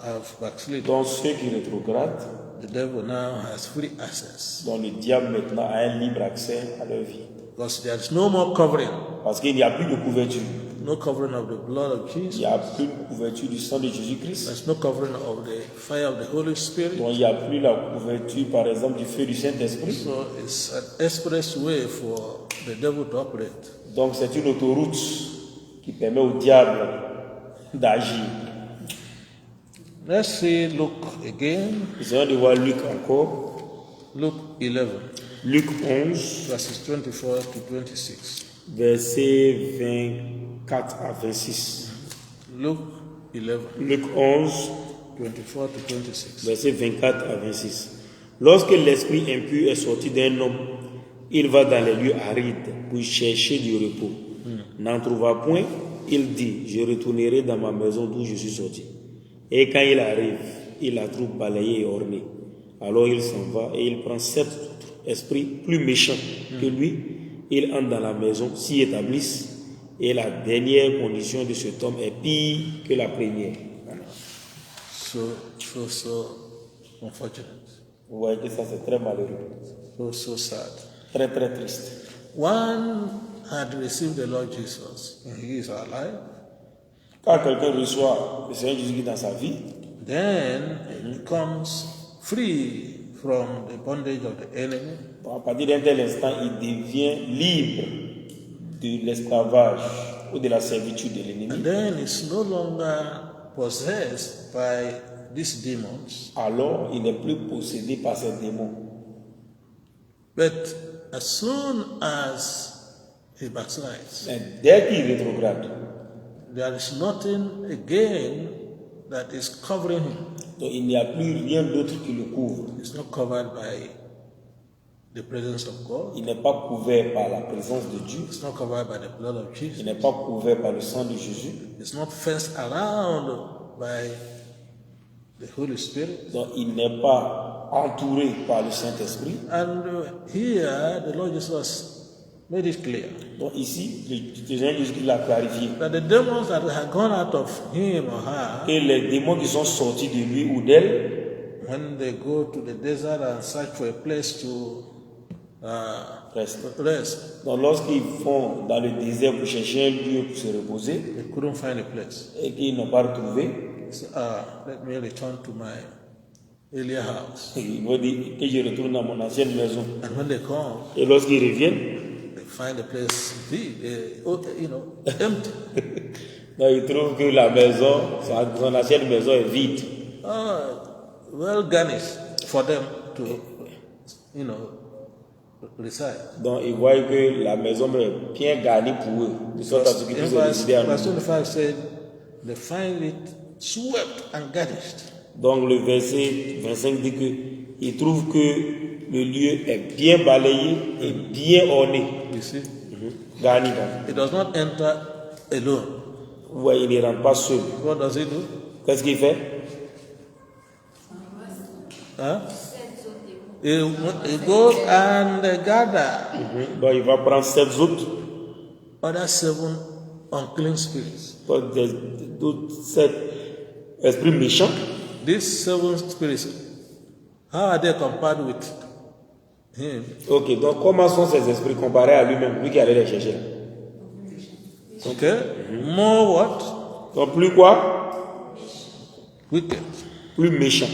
have backslidden, Donc ceux qui rétrogradent, the devil now has free access donc le diable maintenant a un libre accès à leur vie. because there is no more covering, Parce qu'il n'y a plus de couverture. no covering of the blood of Il Jesus. n'y a plus de couverture du sang de Jésus-Christ. There's no covering of the fire of the Holy Spirit. Donc il n'y a plus la couverture, par exemple, du feu du Saint-Esprit. So it's an express way for the devil to operate. Donc c'est une autoroute qui permet au diable d'agir. Let's see Luke again. Essayons de voir Luc encore. Luke 11, Luc 11, verses 24 to 26. versets 24 à 26. Luke 11, Luc 11, 24 to 26. versets 24 à 26. Lorsque l'esprit impur est sorti d'un homme, il va dans les lieux arides pour chercher du repos. N'en trouva point, il dit, je retournerai dans ma maison d'où je suis sorti. Et quand il arrive, il la trouve balayée et ornée. Alors il s'en va et il prend 7 autres esprits plus méchants que lui. Il entre dans la maison, s'y établissent. Et la dernière condition de cet homme est pire que la première. So unfortunate. Vous voyez que ça c'est très malheureux. So sad. Très très triste. One had received the Lord Jesus and he is alive. Quand quelqu'un reçoit le Seigneur Jésus dans sa vie, Then he becomes free from the bondage of the enemy. à partir d'un tel instant, il devient libre de l'esclavage ou de la servitude de l'ennemi. And then he's no longer possessed by these demons. Alors, il n'est plus possédé par ces démons. But as soon as he backslides, Mais dès qu'il rétrograde, there is nothing again that is covering him. donc il n'y a plus rien d'autre qui le couvre. He's not covered by the presence of God. Il n'est pas couvert par la présence de Dieu. It's not covered by the blood of Il Jesus. n'est pas couvert par le sang de Jésus. It's not fenced around by the Holy Spirit. Donc il n'est pas entouré par le Saint-Esprit. And here, the Lord Jesus made it clear Donc ici, le Seigneur Jésus l'a clarifié. that the demons that had gone out of him or her, Et les démons qui sont sortis de lui ou d'elle, when they go to the desert and search for a place to rest, donc lorsqu'ils vont dans le désert pour chercher un lieu pour se reposer they couldn't find a place. et qu'ils n'ont pas retrouvé, So, let me return to my earlier house. ils vont dire que je retourne dans mon ancienne maison. And when they come, Et lorsqu'ils reviennent, they find the place empty. donc ils trouvent que la maison, son ancienne maison est vide. well garnished for them to, reside. Donc, ils voient que la maison est bien garnie pour eux, de sorte à ce qu'ils puissent résider à Verse nous. 25 said, they find it swept and garnished. Donc, le verset 25 dit que ils trouvent que le lieu est bien balayé et bien orné, You see? garni. Donc. It does not enter alone. Vous voyez, il ne rentre pas seul. What does it do? Qu'est-ce qu'il fait? Huh? He goes and gather Donc, il va prendre 7 autres, other 7 unclean spirits. donc d'autres 7 esprits méchants. These 7 spirits, how are they compared with him? Ok, donc comment sont ces esprits comparés à lui-même, lui qui allait les chercher? Okay? More what? Donc, plus quoi? Wicked. Plus méchant.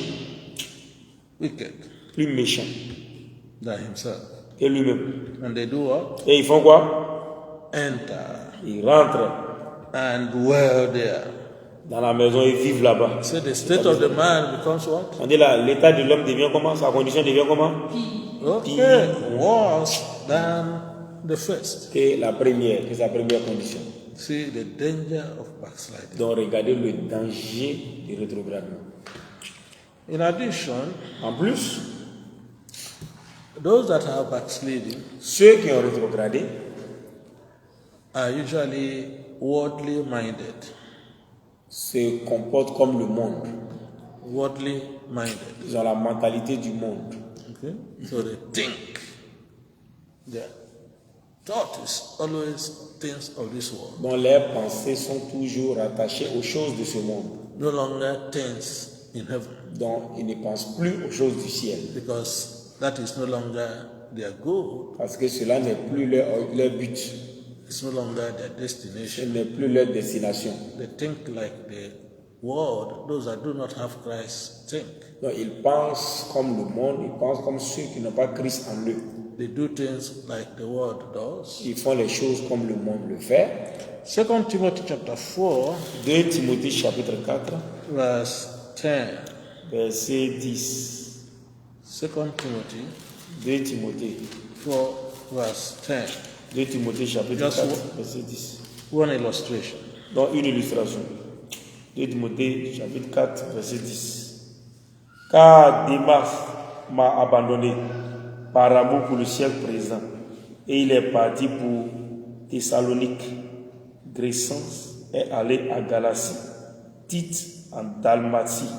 Wicked Plus méchant than himself. que lui-même. And they do what? Et ils font quoi? Enter Ils rentrent and dwell there. dans la maison et vivent là-bas. So the state of the man becomes what? On dit là, l'état de l'homme devient comment? Sa condition devient comment? Okay. Worse than the first. Que la première, que sa première condition. See the danger of backsliding. Donc regardez le danger du rétrogradement. In addition, En plus, those that are backsliding ceux qui ont rétrogradé are usually worldly minded. se comportent comme le monde. Worldly minded. Ils ont la mentalité du monde. Okay? So they think. Their thought is always things of this world. Dont leurs pensées sont toujours attachées aux choses de ce monde. No longer things in heaven. Donc ils ne pensent plus aux choses du ciel. Because that is no longer their goal. Parce que cela n'est plus leur but. It's no longer their Ce destination. n'est plus leur destination. They think like the world, those that do not have Christ think. Donc ils pensent comme le monde, ils pensent comme ceux qui n'ont pas Christ en eux. They do things like the world does. Ils font les choses comme le monde le fait. 2 Timothy chapter 4, 2 Timothée chapitre 4, verse 10. verset 10. 2 Timothy 2 Timothée. 4, verse 10. 2 Timothée chapitre Just 4, one. verset 10. One illustration. Donc une illustration. 2 Timothée chapitre 4, verset 10. Car Démas m'a abandonné par amour pour le siècle présent, et il est parti pour Thessalonique. Crescens est allé à Galatie, Tite en Dalmatie.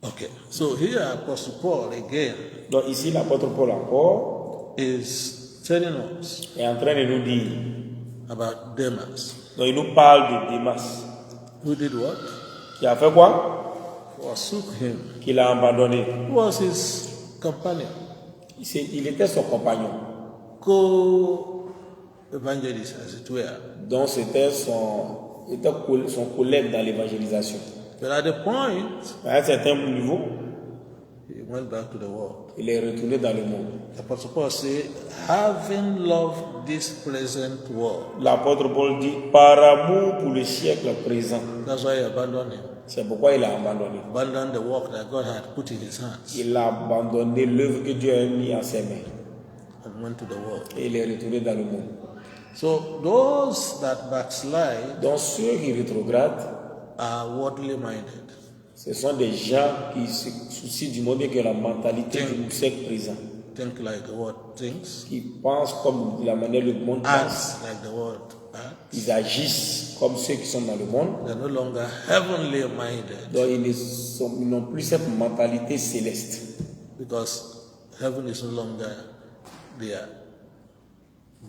Okay, so here Apostle Paul again Donc ici l'apôtre Paul encore is telling us est en train de nous dire, about Demas. donc il nous parle de Démas, Who did what? qui a fait quoi? Forsook him. Qu'il a abandonné. Who was his companion? Il était son compagnon, Co-evangelist, as it were. donc c'était son collègue dans l'évangélisation. But at the point, À un certain niveau, he went back to the world. il est retourné dans le monde. Apostle Paul said, having loved this present world, L'apôtre Paul dit, par amour pour le siècle présent. that's why he abandoned him. C'est pourquoi il a abandonné. Abandoned the work that God had put in his hands Il a abandonné l'œuvre que Dieu a mis en ses mains. and went to the world. Et il est retourné dans le monde. So those that backslide Donc ceux qui rétrogradent, are worldly minded. ce sont des gens qui se soucient du monde et qui ont la mentalité du siècle présent. Think like the world thinks, Qui pensent comme la manière dont le monde pense. act like the world acts. Ils agissent comme ceux qui sont dans le monde. They're no longer heavenly minded Donc ils n'ont plus cette mentalité céleste. because heaven is no longer their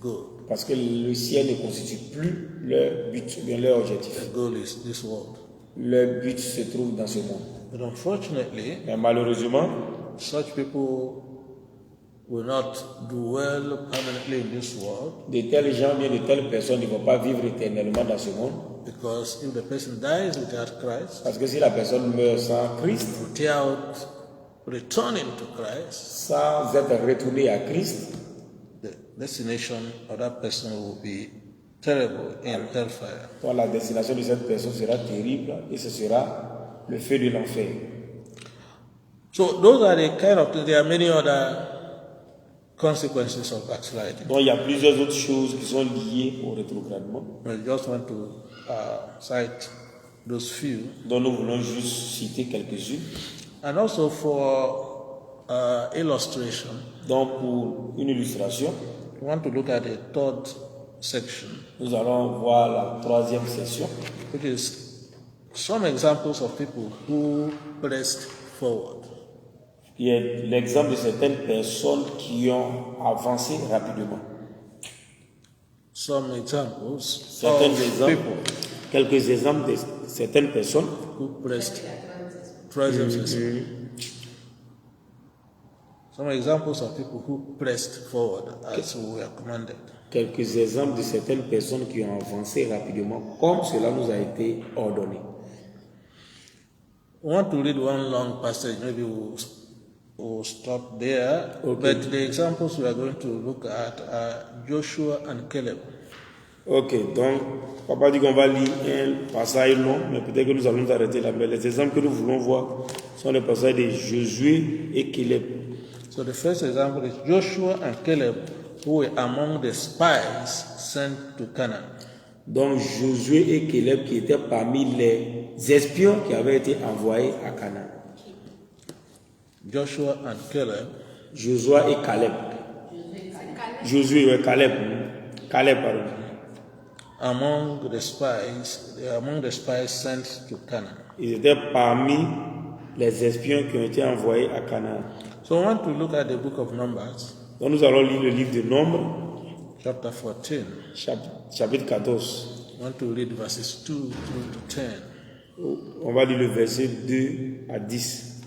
goal. Parce que le ciel ne constitue plus leur but, bien leur objectif. The goal is this world. Leur but se trouve dans ce monde. But unfortunately, Mais malheureusement, such people will not do well permanently in this world de tels gens, bien de telles personnes ne vont pas vivre éternellement dans ce monde. because if the person dies without Christ, Parce que si la personne meurt sans Christ, without returning to Christ, sans être retourné à Christ, the destination of that person will be terrible in hellfire. donc la destination de cette personne sera terrible et ce sera le feu de l'enfer. So those are the kind of things. There are many other consequences of backsliding. Donc il y a plusieurs autres choses qui sont liées au rétrogradement. I just want to cite those few. dont nous voulons juste citer quelques-unes. And also for illustration, Donc pour une illustration, we want to look at the third section, nous allons voir la troisième section, which is some examples of people who pressed forward. qui est l'exemple de certaines personnes qui ont avancé rapidement. Some examples Certains of exemples, people quelques exemples de certaines personnes who pressed present section. Some examples of people who pressed forward as we were commanded. quelques exemples de certaines personnes qui ont avancé rapidement comme cela nous a été ordonné. We want to read one long passage, maybe we'll stop there. Okay. But the examples we are going to look at are Joshua and Caleb. Ok, donc, papa dit qu'on va lire un passage long, mais peut-être que nous allons nous arrêter là. Mais les exemples que nous voulons voir sont les passages de Josué et Caleb. So the first example is Joshua and Caleb, who were among the spies sent to Canaan. Donc, Josué et Caleb qui étaient parmi les espions qui avaient été envoyés à Canaan. Joshua and Caleb, Josué et Caleb. Josué et Caleb. Caleb, pardon. among the spies sent to Canaan. Ils étaient parmi les espions qui ont été envoyés à Canaan. So I want to look at the book of Numbers, Donc, nous allons lire le livre de Nombres, chapter 14. chapitre 14. I want to read verses 2 through to 10. On va lire le verset 2 à 10.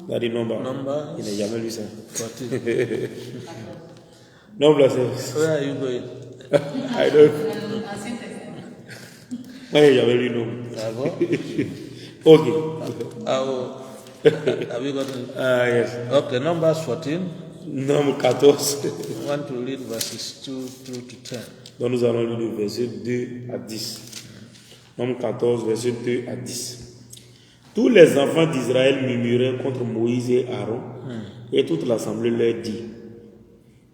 Dans les Nombres. Numbers Il n'a jamais lu ça. 14. Nombre, c'est. Where are you going? I don't. Moi, j'ai jamais lu Nombre. Bravo. Ok. Have you gotten? Ah, yes. Okay, Numbers 14. Nombre 14. I want to read verses 2 through to 10. Donc, nous allons lire le verset 2 à 10. Nombre 14, verset 2 à 10. Tous les enfants d'Israël murmuraient contre Moïse et Aaron, et toute l'assemblée leur dit: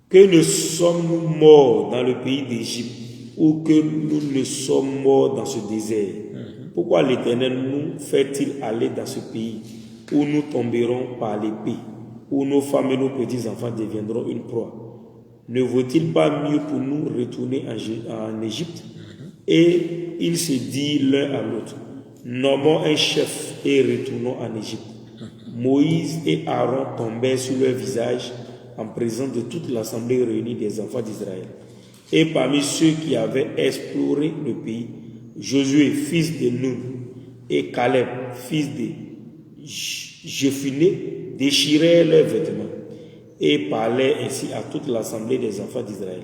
que ne sommes-nous morts dans le pays d'Égypte, ou que nous ne sommes morts dans ce désert? Pourquoi l'Éternel nous fait-il aller dans ce pays où nous tomberons par l'épée, où nos femmes et nos petits-enfants deviendront une proie? Ne vaut-il pas mieux pour nous retourner en Égypte? Et ils se dirent l'un à l'autre: nommons un chef et retournons en Égypte. Moïse et Aaron tombèrent sur leur visage en présence de toute l'assemblée réunie des enfants d'Israël. Et parmi ceux qui avaient exploré le pays, Josué, fils de Nun, et Caleb, fils de Jephuné, déchirèrent leurs vêtements et parlaient ainsi à toute l'assemblée des enfants d'Israël: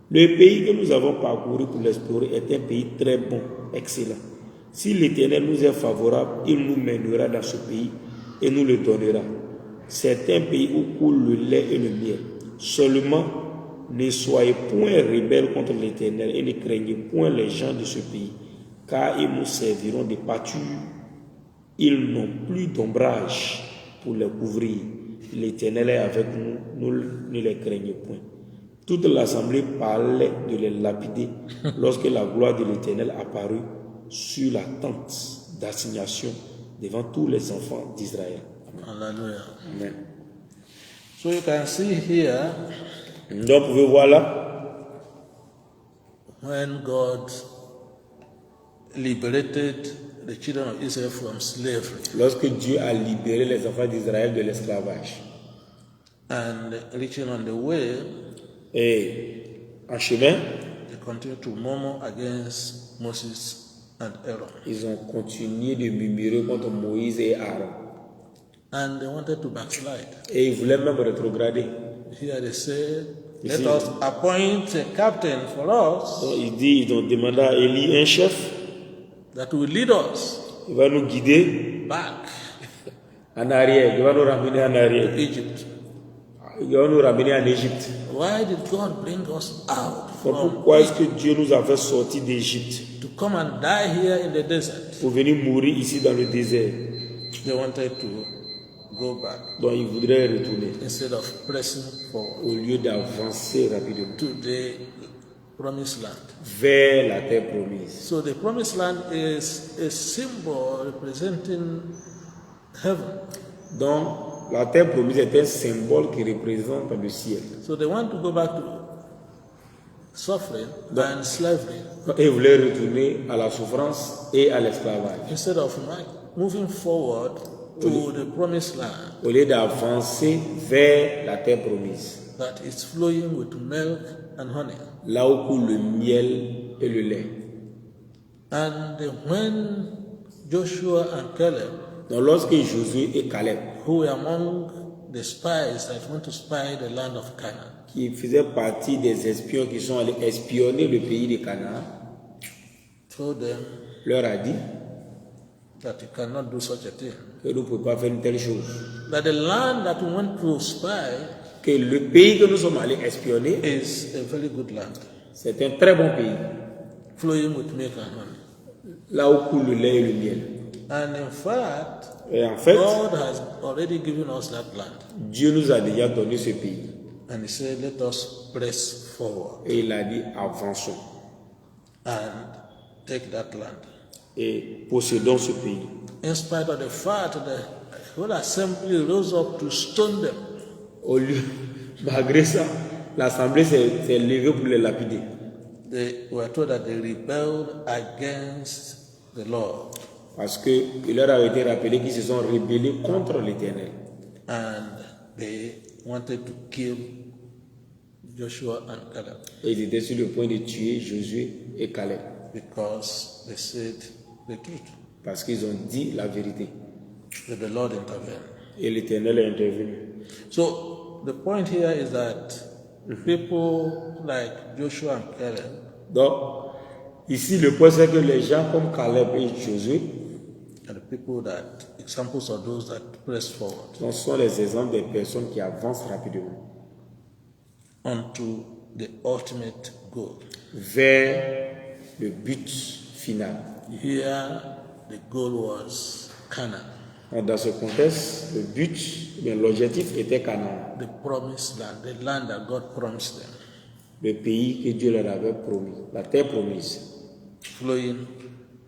le pays que nous avons parcouru pour l'explorer est un pays très bon, excellent. Si l'Éternel nous est favorable, il nous mènera dans ce pays et nous le donnera. C'est un pays où coule le lait et le miel. Seulement, ne soyez point rebelles contre l'Éternel et ne craignez point les gens de ce pays, car ils nous serviront de pâture. Ils n'ont plus d'ombrage pour les couvrir. L'Éternel est avec nous, nous ne les craignons point. Toute l'assemblée parlait de les lapider lorsque la gloire de l'Éternel apparut sur la tente d'assignation devant tous les enfants d'Israël. Hallelujah. Amen. So you can see here, Donc, vous pouvez voir là, when God liberated the children of Israel from slavery lorsque Dieu a libéré les enfants d'Israël de l'esclavage. and reaching on the way, Et en chemin, they continued to murmur against Moses and Aaron. ils ont continué de murmurer contre Moïse et Aaron. And they wanted to backslide. Et ils voulaient même rétrograder. Here they said, let see. us appoint a captain for us Donc, ils ont demandé à Élie un chef. that will lead us Il va nous guider back en arrière. Il va nous ramener en arrière. to Egypt. Il va nous ramener en Égypte. Why did God bring us out Donc, from pourquoi est-ce que Dieu nous a fait sortir d'Égypte to come and die here in the desert? pour venir mourir ici dans le désert? They wanted to go back Donc ils voudraient retourner instead of pressing forward au lieu d'avancer rapidement to the promised land. vers la terre promise. So the promised land is a symbol representing heaven. Donc la terre promise est un symbole qui représente le ciel. So they want to go back to suffering and slavery Et ils voulaient retourner à la souffrance et à l'esclavage. instead of moving forward to the promised land Au lieu d'avancer vers la terre promise, that is flowing with milk and honey. là où coule le miel et le lait. And when Joshua and Caleb, Donc lorsque Josué et Caleb, who were among the spies that went to spy the land of Canaan, qui faisaient partie des espions qui sont allés espionner le pays de Canaan, told them leur a dit that you cannot do such a thing. que nous ne pouvons pas faire une telle chose. That the land that we went to spy Que le pays que nous sommes allés espionner, is a very good land, c'est un très bon pays, flowing with milk and honey. là où coule le lait et le miel. And in fact, Et en fait, God has already given us that land. Dieu nous a déjà donné ce pays. And he said, let us press forward Et il a dit, avançons and take that land. et possédons ce pays. In spite of the fact that the whole assembly rose up to stone them. Au lieu, malgré ça, l'assemblée s'est levée pour les lapider. They were told that they rebelled against the Lord. Parce qu'il leur avait été rappelé qu'ils se sont rebellés contre l'Éternel. And they wanted to kill Joshua and Caleb Et ils étaient sur le point de tuer Josué et Caleb. because they said the truth. Parce qu'ils ont dit la vérité. That the Lord intervened. Et l'Éternel est intervenu. So the point here is that people like Joshua and Caleb Donc, ici, le point, c'est que les gens comme Caleb et Josué, are the people that, examples of those that press forward ce sont les exemples des personnes qui avancent rapidement unto the ultimate goal. vers le but final. Here, the goal was Canaan, Dans ce contexte, le but, bien, l'objectif était Canaan, the promised land, the land that God promised them, le pays que Dieu leur avait promis, la terre promise, flowing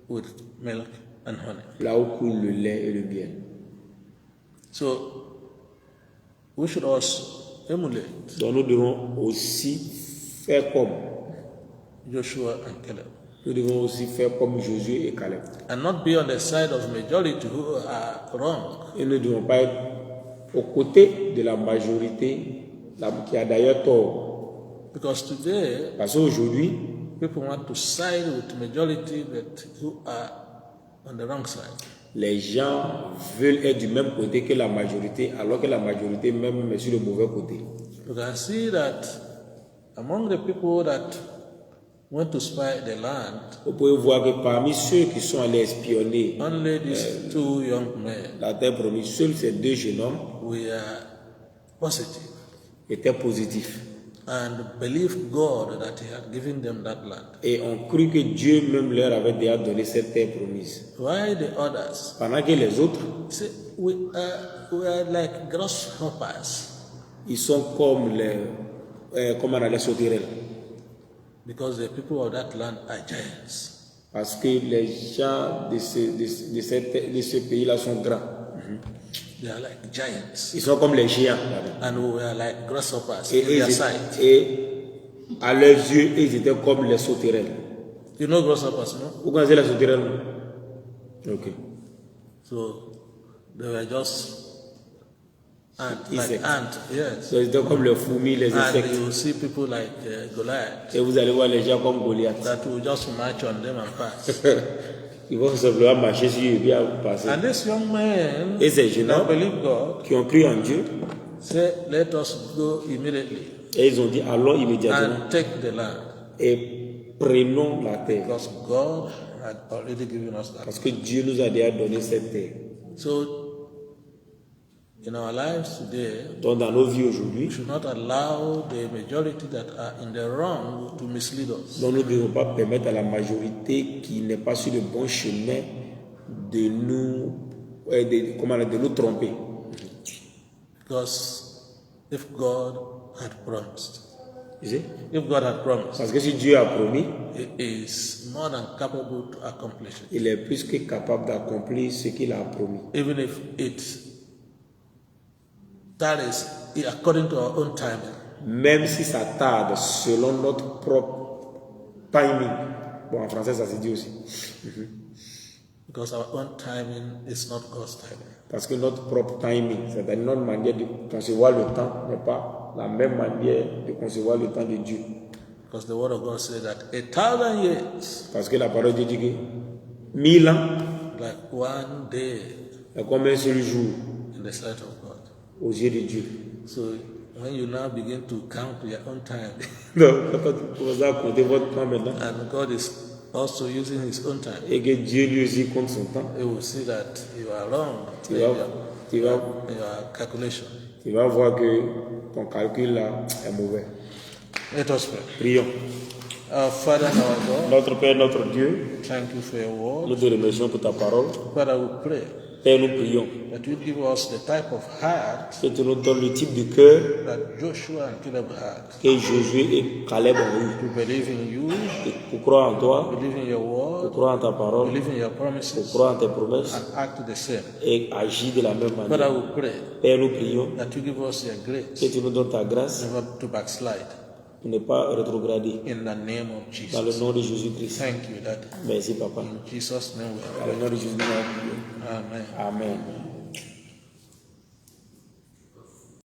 with milk and honey. là où coule le lait et le miel. So, we should also emulate Donc nous devons aussi faire comme, Joshua and Caleb nous devons aussi faire comme Josué et Caleb. and not be on the side of majority who are wrong. Et nous ne devons pas être aux côtés de la majorité qui a d'ailleurs tort. Because today, Parce qu'aujourd'hui, people want to side with majority but who are on the wrong side. les gens veulent être du même côté que la majorité, alors que la majorité même est sur le mauvais côté. You can see that among the people that went to spy the land, Vous pouvez voir que parmi ceux qui sont allés espionner only these two young men la terre promise, seuls ces deux jeunes hommes were positive étaient positifs and believed God that He had given them that land. et ont cru que Dieu même leur avait déjà donné cette terre promise. Why the others? Pendant que les autres, Say, we are like grasshoppers ils sont comme les sauterelles. because the people of that land are giants. Parce que les gens de ce pays-là sont grands. They are like giants. Ils sont comme les géants. And we were like grasshoppers Et, in their sight. et à leurs yeux, ils étaient comme les sauterelles. You know grasshoppers, no? Vous connaissez les sauterelles? Ok. So they were just like Insects. ants, yes. Donc, ils étaient comme les fourmis, les And insectes. you see people like Goliath Et vous allez voir les gens comme Goliath. that will just march on them and pass. Ils vont simplement marcher sur eux et bien passer. And this young man Et ces jeunes that hommes believe God qui ont cru en Dieu, said, let us go immediately et ils ont dit allons immédiatement and take the land et prenons la terre. because God had already given us that. Parce que Dieu nous a déjà donné cette terre. So in our lives today, Donc dans nos vies aujourd'hui, we should not allow the majority that are in the wrong to mislead us. donc nous ne devons pas permettre à la majorité qui n'est pas sur le bon chemin de nous tromper. Because if God had promised, Tu sais? if God had promised, Parce que si Dieu a promis, He is more than capable to accomplish it. il est plus que capable d'accomplir ce qu'il a promis. Even if that is according to our own timing. Même si ça tarde selon notre propre timing. Bon, en français, ça se dit aussi. Because our own timing is not God's timing. Parce que notre propre timing, c'est-à-dire notre manière de concevoir le temps, n'est pas la même manière de concevoir le temps de Dieu. Because the word of God says that 1,000 years, Parce que la parole de Dieu dit que 1000 ans like one day est comme un seul jour in the sight of God. aux yeux de Dieu. So when you now begin to count your own time, Donc, quand vous commencez à compter votre temps maintenant, and God is also using His own time, et que Dieu lui aussi compte son temps, you will see that you are wrong tu in vas, your calculation. tu vas voir que ton calcul là est mauvais. Let us pray. Prions. Our Father and our God, Notre Père, notre Dieu, thank you for your word. nous te remercions pour ta parole. Father, we pray Père, nous prions that you give us the type of heart que tu nous donnes le type de cœur that Joshua and Caleb had, que Josué et Caleb ont eu. to believe in you, Pour croire en toi, believe in your pour word, croire en ta parole, believe in your pour promises, croire en tes promesses and act the same. et agir de la même Father, manière. we pray Père, nous prions that you give us your grace que tu nous donnes ta grâce never to backslide. pour ne pas rétrograder. In the name of Dans le Jesus. nom de Jésus-Christ. Thank you, Daddy. Merci, Papa. In Jesus' name we Dans le nom de Jésus, nous avons prié. pray. Amen. Amen.